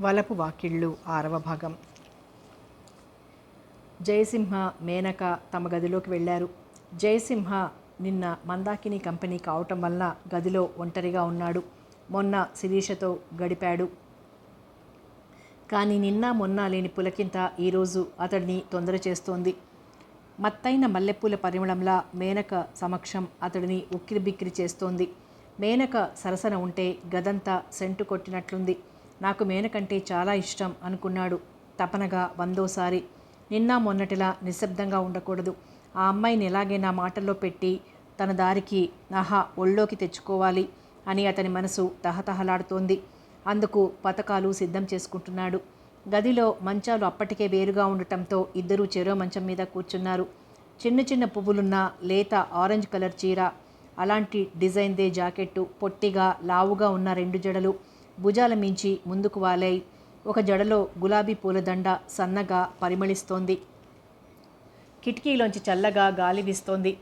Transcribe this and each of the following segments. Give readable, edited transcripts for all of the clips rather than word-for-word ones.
వలపు వాకిళ్ళు 6వ భాగం. జయసింహ, మేనక తమ గదిలోకి వెళ్ళారు. జయసింహ నిన్న మందాకిని కంపెనీ కావటం వల్ల గదిలో ఒంటరిగా ఉన్నాడు. మొన్న శిరీషతో గడిపాడు. కానీ నిన్న మొన్న లేని పులకింత ఈరోజు అతడిని తొందర చేస్తోంది. మత్తైన మల్లెపూల పరిమళంలా మేనక సమక్షం అతడిని ఉక్కిరిబిక్కిరి చేస్తోంది. మేనక సరసన ఉంటే గదంతా సెంటు కొట్టినట్లుంది. నాకు మేనకంటే చాలా ఇష్టం అనుకున్నాడు తపనగా 100సారి. నిన్న మొన్నటిలా నిశ్శబ్దంగా ఉండకూడదు. ఆ అమ్మాయిని ఎలాగైనా మాటల్లో పెట్టి తన దారికి ఒళ్ళోకి తెచ్చుకోవాలి అని అతని మనసు తహతహలాడుతోంది. అందుకు పథకాలు సిద్ధం చేసుకుంటున్నాడు. గదిలో మంచాలు అప్పటికే వేరుగా ఉండటంతో ఇద్దరూ చెరో మంచం మీద కూర్చున్నారు. చిన్న చిన్న పువ్వులున్న లేత ఆరెంజ్ కలర్ చీర, అలాంటి డిజైన్దే జాకెట్టు, పొట్టిగా లావుగా ఉన్న 2 జడలు భుజాల మించి ముందుకు వాలాయి. ఒక జడలో గులాబీ పూలదండ సన్నగా పరిమళిస్తోంది. కిటికీలోంచి చల్లగా గాలి వీస్తోంది.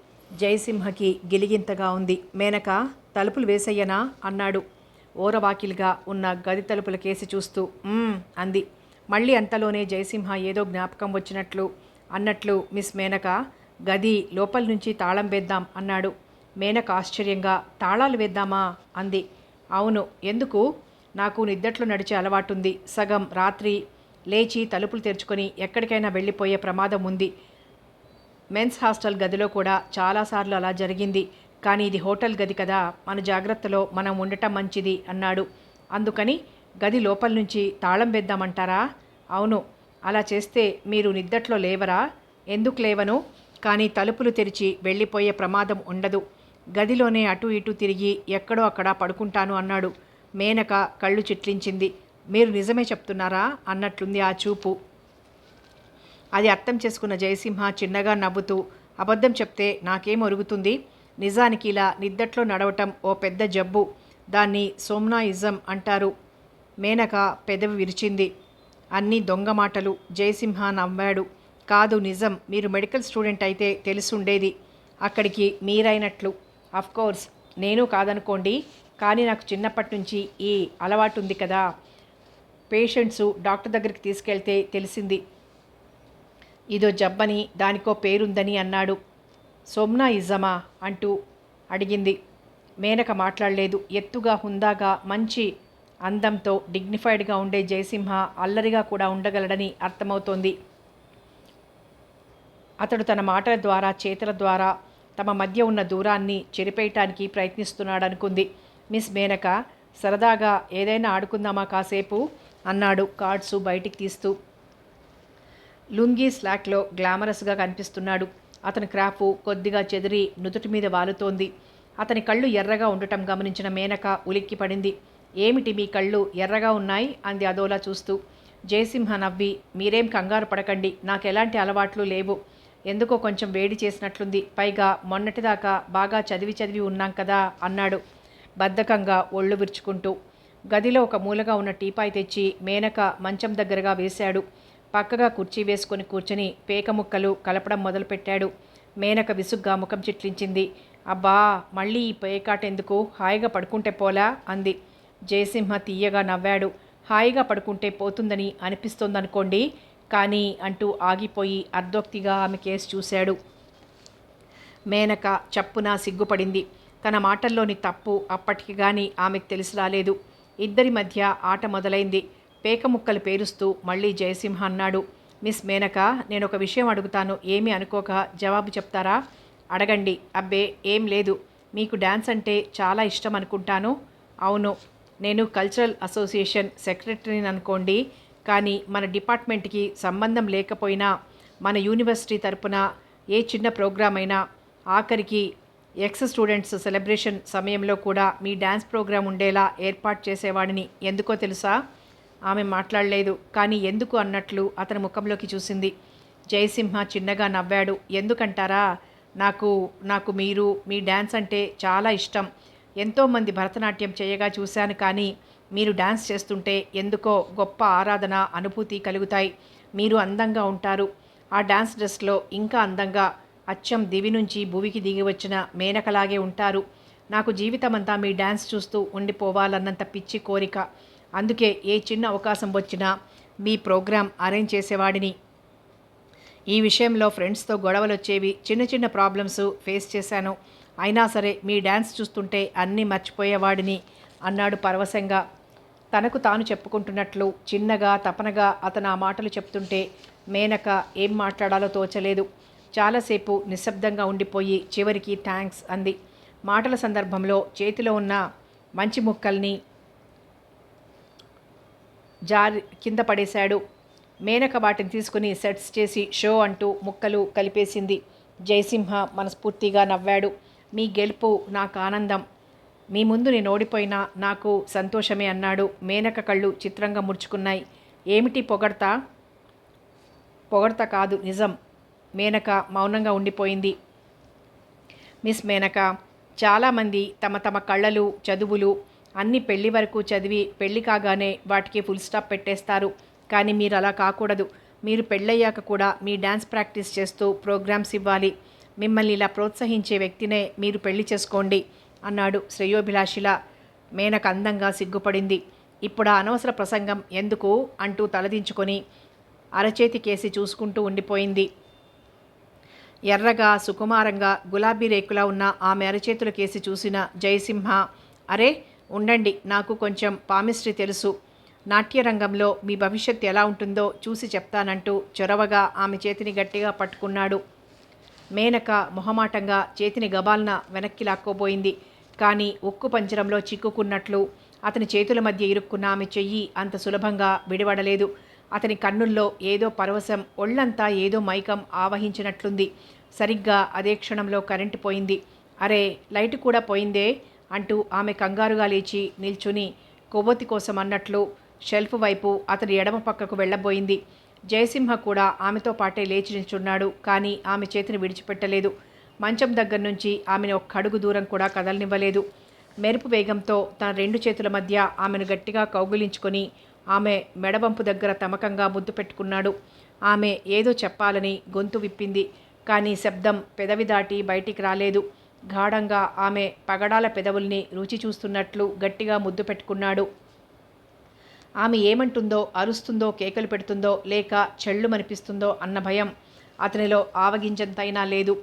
జయసింహకి గిలిగింతగా ఉంది. మేనక, తలుపులు వేసయ్యనా అన్నాడు ఓరవాకిలిగా ఉన్న గది తలుపుల కేసి చూస్తూ. అంది. మళ్ళీ అంతలోనే జయసింహ ఏదో జ్ఞాపకం వచ్చినట్లు అన్నట్లు, మిస్ మేనక, గది లోపల నుంచి తాళం వేద్దాం అన్నాడు. మేనక ఆశ్చర్యంగా, తాళాలు వేద్దామా అంది. అవును, ఎందుకు? నాకు నిద్దట్లో నడిచే అలవాటుంది. సగం రాత్రి లేచి తలుపులు తెరుచుకొని ఎక్కడికైనా వెళ్ళిపోయే ప్రమాదం ఉంది. మెన్స్ హాస్టల్ గదిలో కూడా చాలాసార్లు అలా జరిగింది. కానీ ఇది హోటల్ గది కదా, మన జాగ్రత్తలో మనం ఉండటం మంచిది అన్నాడు. అందుకని గది లోపల నుంచి తాళం వేద్దామంటారా? అవును. అలా చేస్తే మీరు నిద్దట్లో లేవరా? ఎందుకు లేవను, కానీ తలుపులు తెరిచి వెళ్ళిపోయే ప్రమాదం ఉండదు. గదిలోనే అటు ఇటు తిరిగి ఎక్కడో అక్కడ పడుకుంటాను అన్నాడు. మేనక కళ్ళు చిట్లించింది. మీరు నిజమే చెప్తున్నారా అన్నట్లుంది ఆ చూపు. అది అర్థం చేసుకున్న జయసింహ చిన్నగా నవ్వుతూ, అబద్ధం చెప్తే నాకేం ఒరుగుతుంది? నిజానికి ఇలా నిద్దట్లో నడవటం ఓ పెద్ద జబ్బు. దాన్ని సోమ్నాయిజం అంటారు. మేనక పెదవి విరిచింది. అన్నీ దొంగ మాటలు. జయసింహ నవ్వాడు. కాదు, నిజం. మీరు మెడికల్ స్టూడెంట్ అయితే తెలుసుండేది. అక్కడికి మీరైనట్లు. అఫ్కోర్స్ నేను కాదనుకోండి, కానీ నాకు చిన్నప్పటి నుంచి ఈ అలవాటు ఉంది కదా. పేషెంట్సు డాక్టర్ దగ్గరికి తీసుకెళ్తే తెలిసింది ఇదో జబ్బని, దానికో పేరుందని అన్నాడు. సోమ్నాయిజమా అంటూ అడిగింది. మేనక మాట్లాడలేదు. ఎత్తుగా, హుందాగా, మంచి అందంతో డిగ్నిఫైడ్గా ఉండే జయసింహ అల్లరిగా కూడా ఉండగలడని అర్థమవుతోంది. అతడు తన మాటల ద్వారా, చేతల ద్వారా తమ మధ్య ఉన్న దూరాన్ని చెరిపేయటానికి ప్రయత్నిస్తున్నాడనుకుంది. మిస్ మేనక, సరదాగా ఏదైనా ఆడుకుందామా కాసేపు అన్నాడు కార్డ్సు బయటికి తీస్తూ. లుంగీ స్లాక్లో గ్లామరస్గా కనిపిస్తున్నాడు. అతని క్రాఫు కొద్దిగా చెదిరి నుదుటి మీద వాలుతోంది. అతని కళ్ళు ఎర్రగా ఉండటం గమనించిన మేనక ఉలిక్కి పడింది. ఏమిటి మీ కళ్ళు ఎర్రగా ఉన్నాయి అంది అదోలా చూస్తూ. జయసింహ నవ్వి, మీరేం కంగారు పడకండి, నాకెలాంటి అలవాట్లు లేవు. ఎందుకో కొంచెం వేడి చేసినట్లుంది. పైగా మొన్నటిదాకా బాగా చదివి ఉన్నాం కదా అన్నాడు బద్ధకంగా ఒళ్ళు విరుచుకుంటూ. గదిలో ఒక మూలగా ఉన్న టీపాయ్ తెచ్చి మేనక మంచం దగ్గరగా వేశాడు. పక్కగా కుర్చీ వేసుకొని కూర్చొని పేక ముక్కలు కలపడం మొదలుపెట్టాడు. మేనక విసుగ్గా ముఖం చిట్లించింది. అబ్బా, మళ్ళీ ఈ పేకాటెందుకు, హాయిగా పడుకుంటే పోలా అంది. జయసింహ తీయగా నవ్వాడు. హాయిగా పడుకుంటే పోతుందని అనిపిస్తోందనుకోండి, కానీ అంటూ ఆగిపోయి అర్ధోక్తిగా ఆమె కేసు చూశాడు. మేనక చప్పున సిగ్గుపడింది. తన మాటల్లోని తప్పు అప్పటికి గాని ఆమెకు తెలిసి రాలేదు. ఇద్దరి మధ్య ఆట మొదలైంది. పేక ముక్కలు పేరుస్తూ మళ్ళీ జయసింహ అన్నాడు. మిస్ మేనక, నేను ఒక విషయం అడుగుతాను, ఏమీ అనుకోక జవాబు చెప్తారా? అడగండి. అబ్బే ఏం లేదు. మీకు డ్యాన్స్ అంటే చాలా ఇష్టం అనుకుంటాను. అవును, నేను కల్చరల్ అసోసియేషన్ సెక్రటరీని అనుకోండి, కానీ మన డిపార్ట్మెంట్కి సంబంధం లేకపోయినా మన యూనివర్సిటీ తరపున ఏ చిన్న ప్రోగ్రాం అయినా, ఆఖరికి ఎక్స్ స్టూడెంట్స్ సెలబ్రేషన్ సమయంలో కూడా మీ డ్యాన్స్ ప్రోగ్రాం ఉండేలా ఏర్పాటు చేసేవాడిని. ఎందుకో తెలుసా? ఆమె మాట్లాడలేదు, కానీ ఎందుకు అన్నట్లు అతని ముఖంలోకి చూసింది. జయసింహ చిన్నగా నవ్వాడు. ఎందుకంటారా? నాకు మీరు, మీ డ్యాన్స్ అంటే చాలా ఇష్టం. ఎంతోమంది భరతనాట్యం చేయగా చూశాను, కానీ మీరు డ్యాన్స్ చేస్తుంటే ఎందుకో గొప్ప ఆరాధన, అనుభూతి కలుగుతాయి. మీరు అందంగా ఉంటారు. ఆ డ్యాన్స్ డ్రెస్లో ఇంకా అందంగా, అచ్చం దివి నుంచి భువికి దిగి వచ్చిన మేనకలాగే ఉంటారు. నాకు జీవితమంతా మీ డ్యాన్స్ చూస్తూ ఉండిపోవాలన్నంత పిచ్చి కోరిక. అందుకే ఏ చిన్న అవకాశం వచ్చినా మీ ప్రోగ్రాం అరేంజ్ చేసేవాడిని. ఈ విషయంలో ఫ్రెండ్స్తో గొడవలు వచ్చేవి, చిన్న చిన్న ప్రాబ్లమ్స్ ఫేస్ చేశాను. అయినా సరే మీ డ్యాన్స్ చూస్తుంటే అన్నీ మర్చిపోయేవాడిని అన్నాడు పరవశంగా. తనకు తాను చెప్పుకుంటున్నట్లు చిన్నగా తపనగా అతను ఆ మాటలు చెప్తుంటే మేనక ఏం మాట్లాడాలో తోచలేదు. చాలాసేపు నిశ్శబ్దంగా ఉండిపోయి చివరికి థ్యాంక్స్ అంది. మాటల సందర్భంలో చేతిలో ఉన్న మంచి ముక్కల్ని జారి కింద పడేశాడు. మేనక వాటిని తీసుకుని సెట్స్ చేసి షో అంటూ ముక్కలు కలిపేసింది. జయసింహ మనస్ఫూర్తిగా నవ్వాడు. మీ గెలుపు నాకు ఆనందం, మీ ముందు నేను ఓడిపోయినా నాకు సంతోషమే అన్నాడు. మేనక కళ్ళు చిత్రంగా ముడుచుకున్నాయి. ఏమిటి పొగడ్తా? పొగడ్త కాదు, నిజం. మేనక మౌనంగా ఉండిపోయింది. మిస్ మేనక, చాలామంది తమ తమ కళ్ళలు చదువులు అన్నీ పెళ్లి వరకు చదివి పెళ్లి కాగానే వాటికి ఫుల్ స్టాప్ పెట్టేస్తారు. కానీ మీరు అలా కాకూడదు. మీరు పెళ్ళయ్యాక కూడా మీ డ్యాన్స్ ప్రాక్టీస్ చేస్తూ ప్రోగ్రామ్స్ ఇవ్వాలి. మిమ్మల్ని ఇలా ప్రోత్సహించే వ్యక్తినే మీరు పెళ్లి చేసుకోండి అన్నాడు శ్రేయోభిలాషిలా. మేనక అందంగా సిగ్గుపడింది. ఇప్పుడు ఆ అనవసర ప్రసంగం ఎందుకు అంటూ తలదించుకొని అరచేతి కేసి చూసుకుంటూ ఉండిపోయింది. ఎర్రగా సుకుమారంగా గులాబీ రేకులా ఉన్న ఆమె అరచేతుల కేసి చూసిన జయసింహ, అరే ఉండండి, నాకు కొంచెం పామిస్ట్రీ తెలుసు. నాట్యరంగంలో మీ భవిష్యత్తు ఎలా ఉంటుందో చూసి చెప్తానంటూ చొరవగా ఆమె చేతిని గట్టిగా పట్టుకున్నాడు. మేనక మొహమాటంగా చేతిని గబాల్న వెనక్కి లాక్కోబోయింది. కానీ ఉక్కు పంజరంలో చిక్కుకున్నట్లు అతని చేతుల మధ్య ఇరుక్కున్న ఆమె చెయ్యి అంత సులభంగా విడివడలేదు. అతని కన్నుల్లో ఏదో పరవశం, ఒళ్ళంతా ఏదో మైకం ఆవహించినట్లుంది. సరిగ్గా అదే క్షణంలో కరెంటు పోయింది. అరే లైటు కూడా పోయిందే అంటూ ఆమె కంగారుగా లేచి నిల్చుని కొవ్వొత్తి కోసం అన్నట్లు షెల్ఫ్ వైపు అతని ఎడమ పక్కకు వెళ్ళబోయింది. జయసింహ కూడా ఆమెతో పాటే లేచి నిల్చున్నాడు. కానీ ఆమె చేతిని విడిచిపెట్టలేదు. మంచం దగ్గర నుంచి ఆమెను ఒక్క అడుగు దూరం కూడా కదలనివ్వలేదు. మెరుపు వేగంతో తన రెండు చేతుల మధ్య ఆమెను గట్టిగా కౌగిలించుకొని ఆమె మెడవంపు దగ్గర తమకంగా ముద్దు పెట్టుకున్నాడు. ఆమె ఏదో చెప్పాలని గొంతు విప్పింది. కానీ శబ్దం పెదవి దాటి బయటికి రాలేదు. గాఢంగా ఆమె పగడాల పెదవుల్ని రుచి చూస్తున్నట్లు గట్టిగా ముద్దు పెట్టుకున్నాడు. ఆమె ఏమంటుందో, అరుస్తుందో, కేకలు పెడుతుందో, లేక చెళ్ళుమనిపిస్తుందో అన్న భయం అతనిలో ఆవగింజంతైనా లేదు.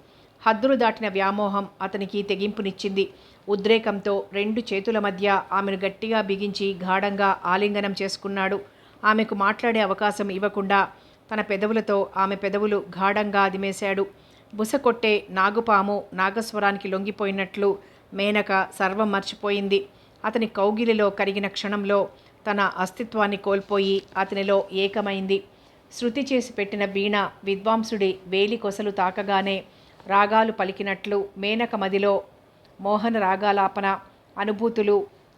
హద్దులు దాటిన వ్యామోహం అతనికి తెగింపునిచ్చింది. ఉద్రేకంతో రెండు చేతుల మధ్య ఆమెను గట్టిగా బిగించి గాఢంగా ఆలింగనం చేసుకున్నాడు. ఆమెకు మాట్లాడే అవకాశం ఇవ్వకుండా తన పెదవులతో ఆమె పెదవులు గాఢంగా అదిమేశాడు. బుసకొట్టే నాగుపాము నాగస్వరానికి లొంగిపోయినట్లు మేనక సర్వం మర్చిపోయింది. అతని కౌగిలిలో కరిగిన క్షణంలో తన అస్తిత్వాన్ని కోల్పోయి అతనిలో ఏకమైంది. శృతి చేసి పెట్టిన వీణ విద్వాంసుడి వేలి కొసలు తాకగానే రాగాలు పలికినట్లు మేనక మదిలో మోహన రాగాలాపన, అనుభూతులు,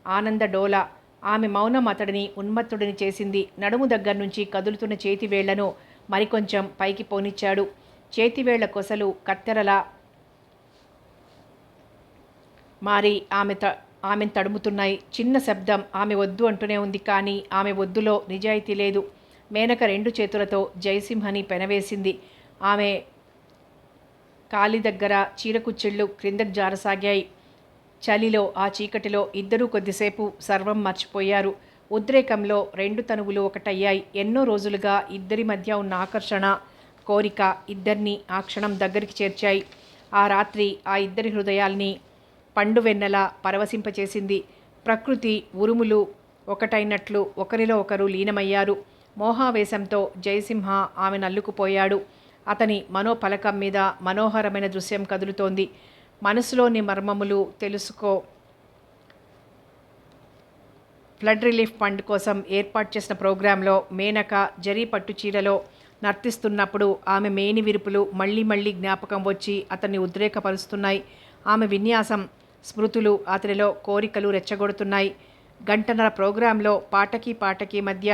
ఆనంద డోల. ఆమె మౌనం అతడిని ఉన్మత్తుడిని చేసింది. నడుము దగ్గర నుంచి కదులుతున్న చేతివేళ్లను మరికొంచెం పైకి పోనిచ్చాడు. చేతివేళ్ల కొసలు కత్తెరలా మారి ఆమెను తడుముతున్నాయి. చిన్న శబ్దం ఆమె వద్దు అంటూనే ఉంది. కానీ ఆమె వద్దులో నిజాయితీ లేదు. మేనక రెండు చేతులతో జయసింహని పెనవేసింది. ఆమె కాలి దగ్గర చీరకుచ్చిళ్ళు క్రిందకు జారసాగాయి. చలిలో ఆ చీకటిలో ఇద్దరూ కొద్దిసేపు సర్వం మర్చిపోయారు. ఉద్రేకంలో రెండు తనువులు ఒకటయ్యాయి. ఎన్నో రోజులుగా ఇద్దరి మధ్య ఉన్న ఆకర్షణ, కోరిక ఇద్దరిని ఆ క్షణం దగ్గరికి చేర్చాయి. ఆ రాత్రి ఆ ఇద్దరి హృదయాల్ని పండువెన్నెల పరవశింపచేసింది. ప్రకృతి ఉరుములు ఒకటైనట్లు ఒకరిలో ఒకరు లీనమయ్యారు. మోహావేశంతో జయసింహ ఆమె నల్లుకుపోయాడు. అతని మనోపలకం మీద మనోహరమైన దృశ్యం కదులుతోంది. మనసులోని మర్మములు తెలుసుకో ఫ్లడ్ రిలీఫ్ ఫండ్ కోసం ఏర్పాటు చేసిన ప్రోగ్రాంలో మేనక జరీ పట్టు చీరలో నర్తిస్తున్నప్పుడు ఆమె మేని విరుపులు మళ్ళీ మళ్ళీ జ్ఞాపకం వచ్చి అతన్ని ఉద్రేకపరుస్తున్నాయి. ఆమె విన్యాసం, స్మృతులు అతనిలో కోరికలు రెచ్చగొడుతున్నాయి. గంటన్నర ప్రోగ్రాంలో పాటకి మధ్య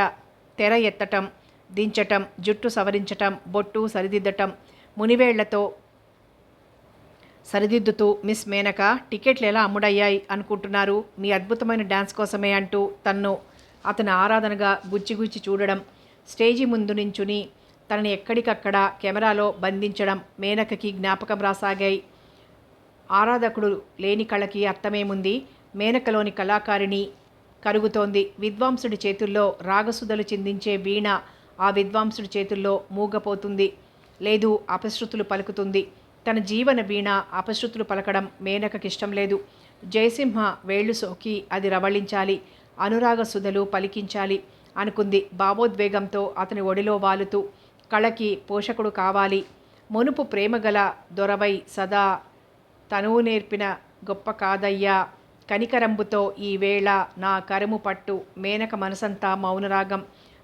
తెర ఎత్తటం, దించటం, జుట్టు సవరించటం, బొట్టు సరిదిద్దటం, మునివేళ్లతో సరిదిద్దుతూ మిస్ మేనక, టికెట్లు ఎలా అమ్ముడయ్యాయి అనుకుంటున్నారు? మీ అద్భుతమైన డ్యాన్స్ కోసమే అంటూ అతని ఆరాధనగా గుచ్చి చూడడం, స్టేజి ముందు నించుని తనని ఎక్కడికక్కడ కెమెరాలో బంధించడం మేనకకి జ్ఞాపకం రాసాగాయి. ఆరాధకుడు లేని కళకి అర్థమేముంది? మేనకలోని కళాకారిణి కరుగుతోంది. విద్వాంసుడి చేతుల్లో రాగసుధలు చిందించే వీణ ఆ విద్వాంసుడి చేతుల్లో మూగపోతుంది, లేదు అపశృతులు పలుకుతుంది. తన జీవన వీణ అపశృతులు పలకడం మేనకకిష్టం లేదు. జయసింహ వేళ్లు సోకి అది రవళించాలి, అనురాగ సుధలు పలికించాలి అనుకుంది భావోద్వేగంతో అతని ఒడిలో వాలుతూ. కళకి పోషకుడు కావాలి, మునుపు ప్రేమగల దొరవై సదా తనువు నేర్పిన గొప్ప కాదయ్యా, కనికరంబుతో ఈ వేళ నా కరము పట్టు. మేనక మనసంతా మౌనరాగం,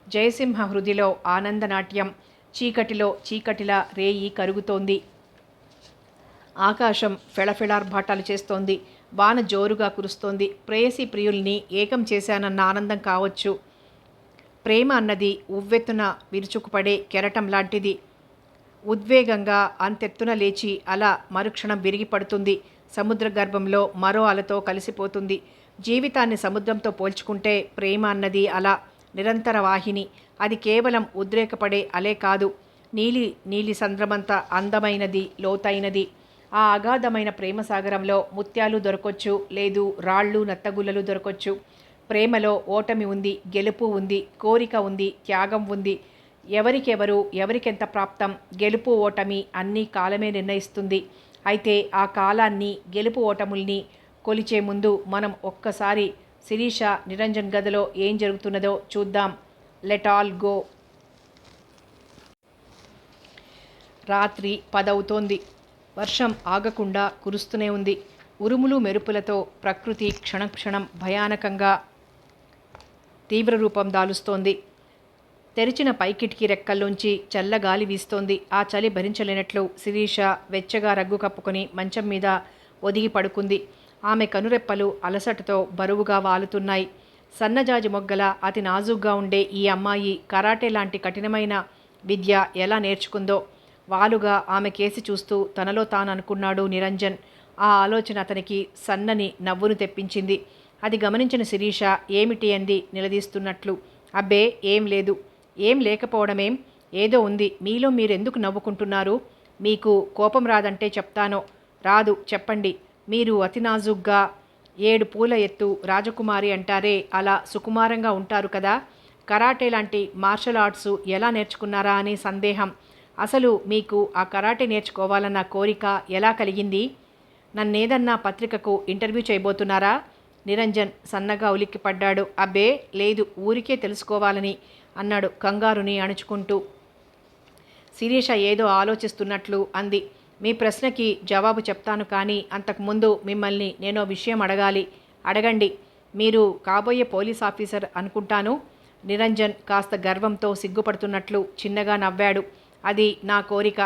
జయసింహ హృదిలో ఆనందనాట్యం. చీకటిలో చీకటిలా రేయి కరుగుతోంది. ఆకాశం ఫెళఫెళార్భాటాలు చేస్తోంది. వాన జోరుగా కురుస్తోంది. ప్రేయసి ప్రియుల్ని ఏకం చేశానన్న ఆనందం కావచ్చు. ప్రేమ అన్నది ఉవ్వెత్తున విరుచుకుపడే కెరటం లాంటిది. ఉద్వేగంగా అంతెత్తున లేచి అలా మరుక్షణం విరిగి పడుతుంది. సముద్ర గర్భంలో మరో అలతో కలిసిపోతుంది. జీవితాన్ని సముద్రంతో పోల్చుకుంటే ప్రేమ అన్నది అలా నిరంతర వాహిని. అది కేవలం ఉద్రేకపడే అలే కాదు, నీలి సంద్రమంత అందమైనది, లోతైనది. ఆ అగాధమైన ప్రేమ సాగరంలో ముత్యాలు దొరకొచ్చు, లేదు రాళ్ళు నత్తగుల్లలు దొరకొచ్చు. ప్రేమలో ఓటమి ఉంది, గెలుపు ఉంది, కోరిక ఉంది, త్యాగం ఉంది. ఎవరికెవరు, ఎవరికెంత ప్రాప్తం, గెలుపు ఓటమి అన్నీ కాలమే నిర్ణయిస్తుంది. అయితే ఆ కాలాన్ని, గెలుపు ఓటముల్ని కొలిచే ముందు మనం ఒక్కసారి శిరీష నిరంజన్ గదిలో ఏం జరుగుతున్నదో చూద్దాం. Let all go. రాత్రి 10 అవుతోంది. వర్షం ఆగకుండా కురుస్తూనే ఉంది. ఉరుములు మెరుపులతో ప్రకృతి క్షణక్షణం భయానకంగా తీవ్రరూపం దాలుస్తోంది. తెరిచిన పైకిటికీ రెక్కల్లోంచి చల్లగాలి వీస్తోంది. ఆ చలి భరించలేనట్లు శిరీష వెచ్చగా రగ్గు కప్పుకొని మంచం మీద ఒదిగి పడుకుంది. ఆమె కనురెప్పలు అలసటతో బరువుగా వాలుతున్నాయి. సన్నజాజి మొగ్గల అతి నాజుగ్గా ఉండే ఈ అమ్మాయి కరాటే లాంటి కఠినమైన విద్య ఎలా నేర్చుకుందో వాలుగా ఆమె కేసి చూస్తూ తనలో తాను అనుకున్నాడు నిరంజన్. ఆ ఆలోచన అతనికి సన్నని నవ్వును తెప్పించింది. అది గమనించిన శిరీష ఏమిటి అంది నిలదీస్తున్నట్లు. అబ్బే ఏం లేదు. ఏం లేకపోవడమేం, ఏదో ఉంది. మీలో మీరెందుకు నవ్వుకుంటున్నారు? మీకు కోపం రాదంటే చెప్తానో. రాదు, చెప్పండి. మీరు అతి నాజుగ్గా 7 పూల ఎత్తు రాజకుమారి అంటారే, అలా సుకుమారంగా ఉంటారు కదా. కరాటే లాంటి మార్షల్ ఆర్ట్స్ ఎలా నేర్చుకున్నారా అని సందేహం. అసలు మీకు ఆ కరాటే నేర్చుకోవాలన్న కోరిక ఎలా కలిగింది? నన్నేదన్నా పత్రికకు ఇంటర్వ్యూ చేయబోతున్నారా? నిరంజన్ సన్నగా ఉలిక్కిపడ్డాడు. అబ్బే లేదు, ఊరికే తెలుసుకోవాలని అన్నాడు కంగారుని అణుచుకుంటూ. శిరీష ఏదో ఆలోచిస్తున్నట్లు అంది. మీ ప్రశ్నకి జవాబు చెప్తాను, కానీ అంతకుముందు మిమ్మల్ని నేనో విషయం అడగాలి. అడగండి. మీరు కాబోయే పోలీస్ ఆఫీసర్ అనుకుంటాను. నిరంజన్ కాస్త గర్వంతో సిగ్గుపడుతున్నట్లు చిన్నగా నవ్వాడు. అది నా కోరిక.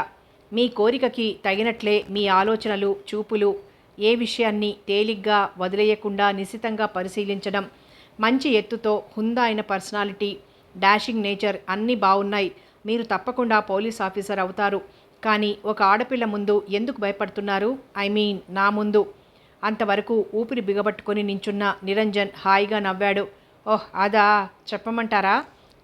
మీ కోరికకి తగినట్లే మీ ఆలోచనలు, చూపులు, ఏ విషయాన్ని తేలిగ్గా వదిలేయకుండా నిశితంగా పరిశీలించడం, మంచి ఎత్తుతో హుందా అయిన పర్సనాలిటీ, డాషింగ్ నేచర్ అన్నీ బాగున్నాయి. మీరు తప్పకుండా పోలీస్ ఆఫీసర్ అవుతారు. కానీ ఒక ఆడపిల్ల ముందు ఎందుకు భయపడుతున్నారు? ఐ మీన్ నా ముందు. అంతవరకు ఊపిరి బిగబట్టుకొని నించున్న నిరంజన్ హాయిగా నవ్వాడు. ఓహ్ అదా, చెప్పమంటారా?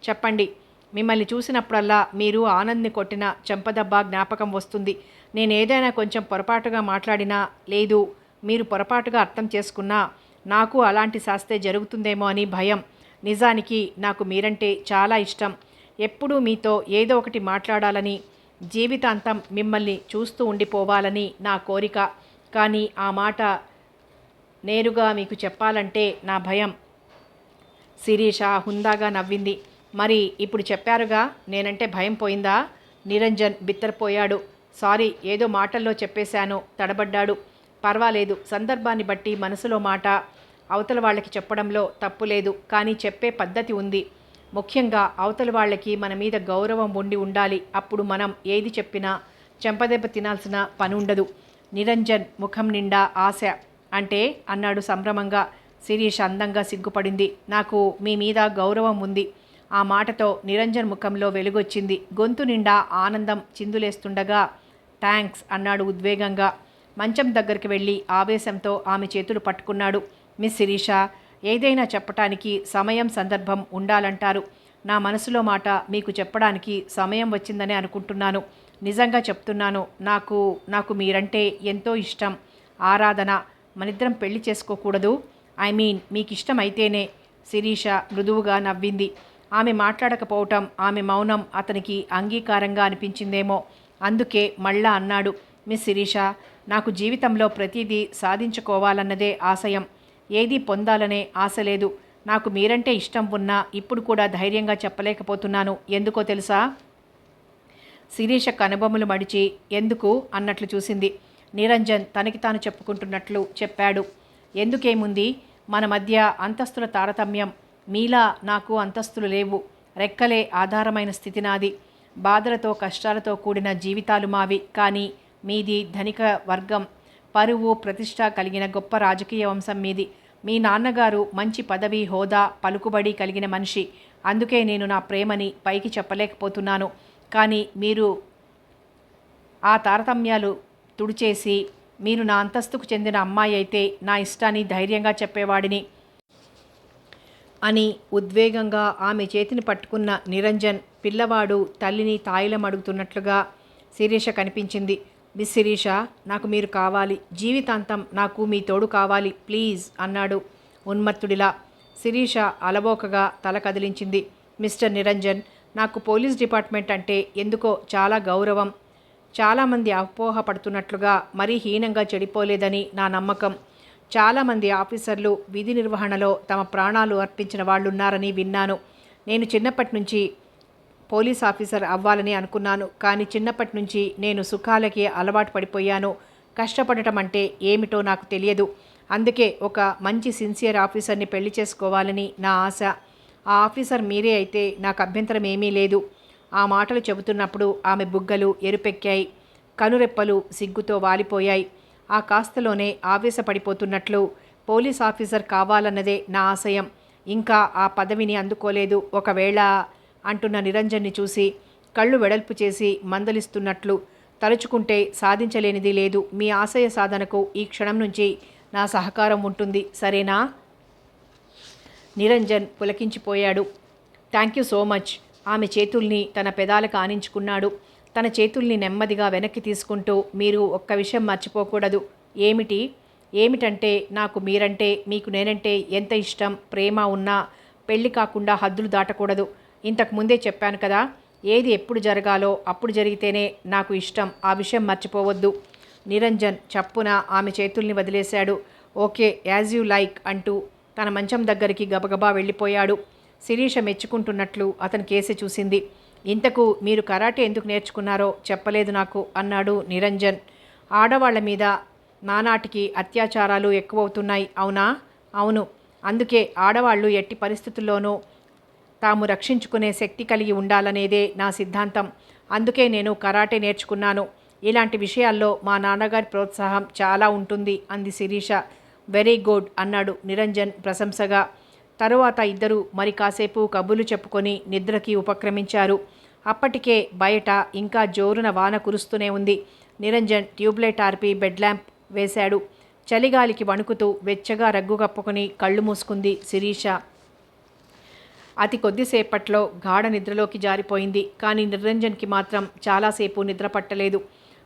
చెప్పండి. మిమ్మల్ని చూసినప్పుడల్లా మీరు ఆనంద్ని కొట్టిన చెంపదబ్బా జ్ఞాపకం వస్తుంది. నేనేదైనా కొంచెం పొరపాటుగా మాట్లాడినా, లేదు మీరు పొరపాటుగా అర్థం చేసుకున్నా నాకు అలాంటి శాస్తే జరుగుతుందేమో అని భయం. నిజానికి నాకు మీరంటే చాలా ఇష్టం. ఎప్పుడూ మీతో ఏదో ఒకటి మాట్లాడాలని, జీవితాంతం మిమ్మల్ని చూస్తూ ఉండిపోవాలని నా కోరిక. కానీ ఆ మాట నేరుగా మీకు చెప్పాలంటే నా భయం. శిరీష హుందాగా నవ్వింది. మరి ఇప్పుడు చెప్పారుగా, నేనంటే భయం పోయిందా? నిరంజన్ బిత్తరపోయాడు. సారీ, ఏదో మాటల్లో చెప్పేశాను, తడబడ్డాడు. పర్వాలేదు, సందర్భాన్ని బట్టి మనసులో మాట అవతల వాళ్ళకి చెప్పడంలో తప్పులేదు. కానీ చెప్పే పద్ధతి ఉంది. ముఖ్యంగా అవతల వాళ్ళకి మన మీద గౌరవం ఉండాలి. అప్పుడు మనం ఏది చెప్పినా చెంపదెబ్బ తినాల్సిన పని ఉండదు. నిరంజన్ ముఖం నిండా ఆశ. అంటే అన్నాడు సంభ్రమంగా. శిరీష అందంగా సిగ్గుపడింది. నాకు మీ మీద గౌరవం ఉంది. ఆ మాటతో నిరంజన్ ముఖంలో వెలుగొచ్చింది. గొంతు నిండా ఆనందం చిందులేస్తుండగా థ్యాంక్స్ అన్నాడు ఉద్వేగంగా. మంచం దగ్గరికి వెళ్ళి ఆవేశంతో ఆమె చేతులు పట్టుకున్నాడు. మిస్ శిరీష, ఏదైనా చెప్పటానికి సమయం, సందర్భం ఉండాలంటారు. నా మనసులో మాట మీకు చెప్పడానికి సమయం వచ్చిందని అనుకుంటున్నాను. నిజంగా చెప్తున్నాను. నాకు మీరంటే ఎంతో ఇష్టం, ఆరాధన. మనిద్దరం పెళ్లి చేసుకోకూడదు? ఐ మీన్ మీకు ఇష్టం అయితేనే. శిరీష మృదువుగా నవ్వింది. ఆమె మాట్లాడకపోవటం, ఆమె మౌనం అతనికి అంగీకారంగా అనిపించిందేమో. అందుకే మళ్ళా అన్నాడు, మిస్ శిరీష, నాకు జీవితంలో ప్రతిదీ సాధించుకోవాలన్నదే ఆశయం. ఏదీ పొందాలనే ఆశ లేదు. నాకు మీరంటే ఇష్టం ఉన్నా ఇప్పుడు కూడా ధైర్యంగా చెప్పలేకపోతున్నాను. ఎందుకో తెలుసా? శిరీష కనుబొమ్మలు మడిచి ఎందుకు అన్నట్లు చూసింది. నిరంజన్ తనకి తాను చెప్పుకుంటున్నట్లు చెప్పాడు. ఎందుకేముంది, మన మధ్య అంతస్తుల తారతమ్యం. మీలా నాకు అంతస్తులు లేవు. రెక్కలే ఆధారమైన స్థితి నాది. బాధలతో కష్టాలతో కూడిన జీవితాలు మావి. కానీ మీది ధనిక వర్గం, పరువు ప్రతిష్ట కలిగిన గొప్ప రాజకీయ వంశం మీది. మీ నాన్నగారు మంచి పదవి, హోదా, పలుకుబడి కలిగిన మనిషి. అందుకే నేను నా ప్రేమని పైకి చెప్పలేకపోతున్నాను. కానీ మీరు ఆ తారతమ్యాలు తుడిచేసి మీరు నా అంతస్తుకు చెందిన అమ్మాయి అయితే నా ఇష్టాన్ని ధైర్యంగా చెప్పేవాడిని అని ఉద్వేగంగా ఆమె చేతిని పట్టుకున్న నిరంజన్ పిల్లవాడు తల్లిని తాయిలం అడుగుతున్నట్లుగా శిరీష కనిపించింది. మిస్ శిరీష, నాకు మీరు కావాలి. జీవితాంతం నాకు మీ తోడు కావాలి ప్లీజ్ అన్నాడు ఉన్మత్తుడిలా. శిరీష అలవోకగా తల కదిలించింది. మిస్టర్ నిరంజన్, నాకు పోలీస్ డిపార్ట్మెంట్ అంటే ఎందుకో చాలా గౌరవం. చాలామంది అపోహపడుతున్నట్లుగా మరీ హీనంగా చెడిపోలేదని నా నమ్మకం. చాలామంది ఆఫీసర్లు విధి నిర్వహణలో తమ ప్రాణాలు అర్పించిన వాళ్ళున్నారని విన్నాను. నేను చిన్నప్పటి నుంచి పోలీస్ ఆఫీసర్ అవ్వాలని అనుకున్నాను. కానీ చిన్నప్పటి నుంచి నేను సుఖాలకి అలవాటు పడిపోయాను. కష్టపడటం అంటే ఏమిటో నాకు తెలియదు. అందుకే ఒక మంచి సిన్సియర్ ఆఫీసర్ని పెళ్లి చేసుకోవాలని నా ఆశ. ఆ ఆఫీసర్ మీరే అయితే నాకు అభ్యంతరం ఏమీ లేదు. ఆ మాటలు చెబుతున్నప్పుడు ఆమె బుగ్గలు ఎరుపెక్కాయి. కనురెప్పలు సిగ్గుతో వాలిపోయాయి. ఆ కాస్తలోనే ఆవేశపడిపోతున్నట్లు పోలీస్ ఆఫీసర్ కావాలన్నదే నా ఆశయం. ఇంకా ఆ పదవిని అందుకోలేదు. ఒకవేళ అంటున్న నిరంజన్ని చూసి కళ్ళు వెడల్పు చేసి మందలిస్తున్నట్లు, తలుచుకుంటే సాధించలేనిది లేదు. మీ ఆశయ సాధనకు ఈ క్షణం నుంచి నా సహకారం ఉంటుంది, సరేనా? నిరంజన్ పులకించిపోయాడు. Thank you so much. ఆమె చేతుల్ని తన పెదాలకు ఆనించుకున్నాడు. తన చేతుల్ని నెమ్మదిగా వెనక్కి తీసుకుంటూ, మీరు ఒక్క విషయం మర్చిపోకూడదు. ఏమిటంటే నాకు మీరంటే, మీకు నేనంటే ఎంత ఇష్టం, ప్రేమ ఉన్నా పెళ్లి కాకుండా హద్దులు దాటకూడదు. ఇంతకు ముందే చెప్పాను కదా, ఏది ఎప్పుడు జరగాలో అప్పుడు జరిగితేనే నాకు ఇష్టం. ఆ విషయం మర్చిపోవద్దు. నిరంజన్ చప్పున ఆమె చేతుల్ని వదిలేశాడు. ఓకే, యాజ్ యూ లైక్ అంటూ తన మంచం దగ్గరికి గబగబా వెళ్ళిపోయాడు. శిరీష మెచ్చుకుంటున్నట్లు అతని కేసి చూసింది. ఇంతకు మీరు కరాటే ఎందుకు నేర్చుకున్నారో చెప్పలేదు నాకు అన్నాడు నిరంజన్. ఆడవాళ్ల మీద నానాటికి అత్యాచారాలు ఎక్కువవుతున్నాయి, అవునా? అవును. అందుకే ఆడవాళ్లు ఎట్టి పరిస్థితుల్లోనూ తాము రక్షించుకునే శక్తి కలిగి ఉండాలనేదే నా సిద్ధాంతం. అందుకే నేను కరాటే నేర్చుకున్నాను. ఇలాంటి విషయాల్లో మా నాన్నగారి ప్రోత్సాహం చాలా ఉంటుంది అంది శిరీష. వెరీ గుడ్ అన్నాడు నిరంజన్ ప్రశంసగా. తరువాత ఇద్దరు మరి కాసేపు కబుర్లు చెప్పుకొని నిద్రకి ఉపక్రమించారు. అప్పటికే బయట ఇంకా జోరున వాన కురుస్తూనే ఉంది. నిరంజన్ ట్యూబ్లైట్ ఆర్పి బెడ్ ల్యాంప్ వేశాడు. చలిగాలికి వణుకుతూ వెచ్చగా రగ్గు కప్పుకొని కళ్ళు మూసుకుంది శిరీష. అతి కొద్దిసేపట్లో గాఢ నిద్రలోకి జారిపోయింది. కానీ నిరంజన్కి మాత్రం చాలాసేపు నిద్ర పట్టలేదు.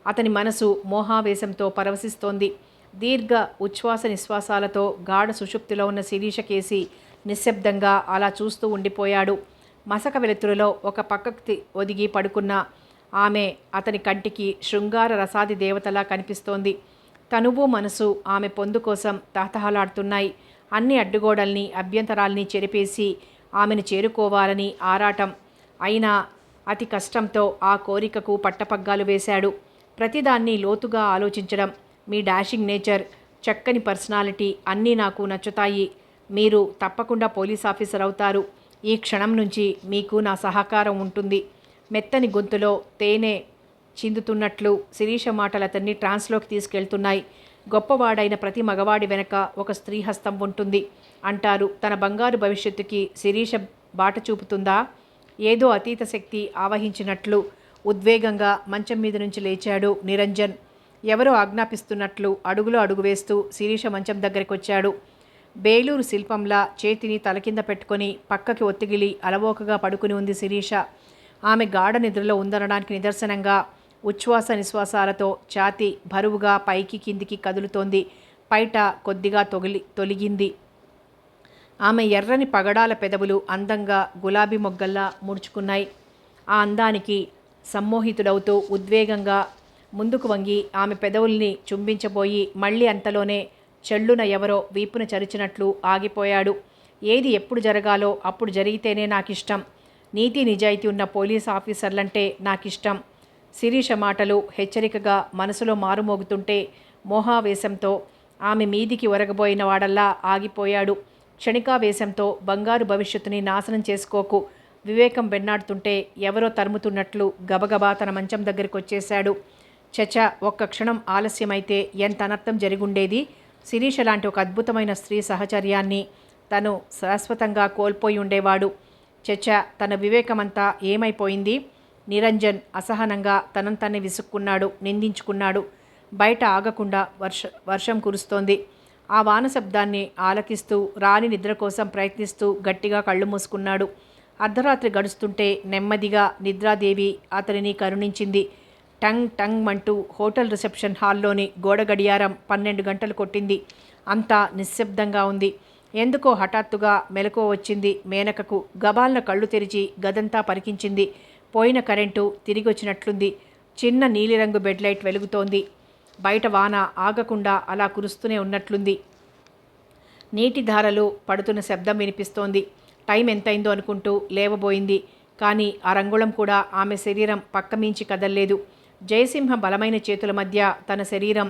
అతని మనసు మోహావేశంతో పరవశిస్తోంది. దీర్ఘ ఉచ్ఛ్వాస నిశ్వాసాలతో గాఢ సుషుప్తిలో ఉన్న శిరీష కేసి నిశ్శబ్దంగా అలా చూస్తూ ఉండిపోయాడు. మసక వెలుతురులో ఒక పక్కకి ఒదిగి పడుకున్న ఆమె అతని కంటికి శృంగార రసాది దేవతలా కనిపిస్తోంది. తనువు మనసు ఆమె పొందు కోసం తహతహలాడుతున్నాయి. అన్ని అడ్డుగోడల్ని అభ్యంతరాల్ని చెరిపేసి ఆమెను చేరుకోవాలని ఆరాటం. అయినా అతి కష్టంతో ఆ కోరికకు పట్టపగ్గాలు వేశాడు. ప్రతిదాన్ని లోతుగా ఆలోచించడం, మీ డాషింగ్ నేచర్, చక్కని పర్సనాలిటీ అన్నీ నాకు నచ్చుతాయి. మీరు తప్పకుండా పోలీస్ ఆఫీసర్ అవుతారు. ఈ క్షణం నుంచి మీకు నా సహకారం ఉంటుంది. మెత్తని గొంతులో తేనె చిందుతున్నట్లు శిరీష మాటలు అతన్ని ట్రాన్స్లోకి తీసుకెళ్తున్నాయి. గొప్పవాడైన ప్రతి మగవాడి వెనక ఒక స్త్రీ హస్తం ఉంటుంది అంటారు. తన బంగారు భవిష్యత్తుకి శిరీష బాట చూపుతుందా? ఏదో అతీత శక్తి ఆవహించినట్లు ఉద్వేగంగా మంచం మీద నుంచి లేచాడు నిరంజన్. ఎవరో ఆజ్ఞాపిస్తున్నట్లు అడుగులో అడుగు వేస్తూ శిరీష మంచం దగ్గరికి వచ్చాడు. బేలూరు శిల్పంలా చేతిని తలకింద పెట్టుకొని పక్కకి ఒత్తిగిలి అలవోకగా పడుకుని ఉంది శిరీష. ఆమె గాఢ నిద్రలో ఉందనడానికి నిదర్శనంగా ఉచ్ఛ్వాస నిశ్వాసాలతో ఛాతీ బరువుగా పైకి కిందికి కదులుతోంది. పైట కొద్దిగా తొలిగింది. ఆమె ఎర్రని పగడాల పెదవులు అందంగా గులాబీ మొగ్గల్లా ముడుచుకున్నాయి. ఆ అందానికి సమ్మోహితుడవుతూ ఉద్వేగంగా ముందుకు వంగి ఆమె పెదవుల్ని చుంబించబోయి మళ్ళీ అంతలోనే చెళ్ళున ఎవరో వీపున చరిచినట్లు ఆగిపోయాడు. ఏది ఎప్పుడు జరగాలో అప్పుడు జరిగితేనే నాకిష్టం. నీతి నిజాయితీ ఉన్న పోలీస్ ఆఫీసర్లంటే నాకిష్టం. శిరీష మాటలు హెచ్చరికగా మనసులో మారుమోగుతుంటే మోహావేశంతో ఆమె మీదికి ఒరగబోయిన వాడల్లా ఆగిపోయాడు. క్షణికావేశంతో బంగారు భవిష్యత్తుని నాశనం చేసుకోకు. వివేకం వెన్నాడుతుంటే ఎవరో తరుముతున్నట్లు గబగబా తన మంచం దగ్గరికి వచ్చేశాడు. చచ, ఒక్క క్షణం ఆలస్యమైతే ఎంత అనర్థం జరిగుండేది. శిరీష లాంటి ఒక అద్భుతమైన స్త్రీ సహచర్యాన్ని తను శాశ్వతంగా కోల్పోయి ఉండేవాడు. చచ, తన వివేకమంతా ఏమైపోయింది? నిరంజన్ అసహనంగా తనంతనే విసుక్కున్నాడు, నిందించుకున్నాడు. బయట ఆగకుండా వర్షం కురుస్తోంది. ఆ వాన శబ్దాన్ని ఆలకిస్తూ రాని నిద్ర కోసం ప్రయత్నిస్తూ గట్టిగా కళ్ళు మూసుకున్నాడు. అర్ధరాత్రి గడుస్తుంటే నెమ్మదిగా నిద్రాదేవి అతనిని కరుణించింది. టంగ్ టంగ్ అంటూ హోటల్ రిసెప్షన్ హాల్లోని గోడ గడియారం 12 గంటలు కొట్టింది. అంతా నిశ్శబ్దంగా ఉంది. ఎందుకో హఠాత్తుగా మెలకువ వచ్చింది మేనకకు. గబాల్న కళ్ళు తెరిచి గదంతా పరికించింది. పోయిన కరెంటు తిరిగి వచ్చినట్లుంది. చిన్న నీలిరంగు బెడ్లైట్ వెలుగుతోంది. బయట వాన ఆగకుండా అలా కురుస్తూనే ఉన్నట్లుంది. నీటి ధారలు పడుతున్న శబ్దం వినిపిస్తోంది. టైం ఎంతైందో అనుకుంటూ లేవబోయింది. కానీ ఆ రంగుళం కూడా ఆమె శరీరం పక్కమించి కదల్లేదు. జయసింహ బలమైన చేతుల మధ్య తన శరీరం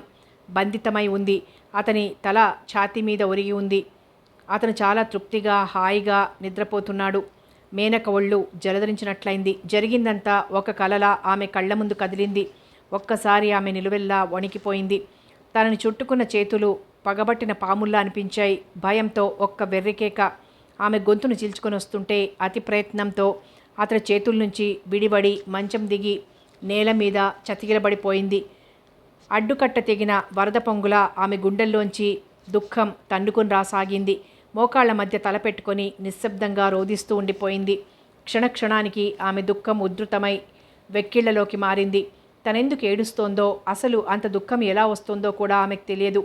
బంధితమై ఉంది. అతని తల ఛాతీ మీద ఒరిగి ఉంది. అతను చాలా తృప్తిగా హాయిగా నిద్రపోతున్నాడు. మేనక ఒళ్ళు జలధరించినట్లయింది. జరిగిందంతా ఒక కలలా ఆమె కళ్ళ ముందు కదిలింది. ఒక్కసారి ఆమె నిలువెల్లా వణికిపోయింది. తనని చుట్టుకున్న చేతులు పగబట్టిన పాముల్లా అనిపించాయి. భయంతో ఒక్క వెర్రికేక. ఆమె గొంతును చీల్చుకొని వస్తుంటే అతి ప్రయత్నంతో అతని చేతుల నుంచి విడిబడి మంచం దిగి నేల మీద చతికిలబడిపోయింది. అడ్డుకట్ట తెగిన వరద పొంగుల ఆమె గుండెల్లోంచి దుఃఖం తన్నుకొని రాసాగింది. మోకాళ్ల మధ్య తలపెట్టుకొని నిశ్శబ్దంగా రోదిస్తూ ఉండిపోయింది. క్షణక్షణానికి ఆమె దుఃఖం ఉధృతమై వెక్కిళ్లలోకి మారింది. తనెందుకు ఏడుస్తోందో, అసలు అంత దుఃఖం ఎలా వస్తుందో కూడా ఆమెకు తెలియదు.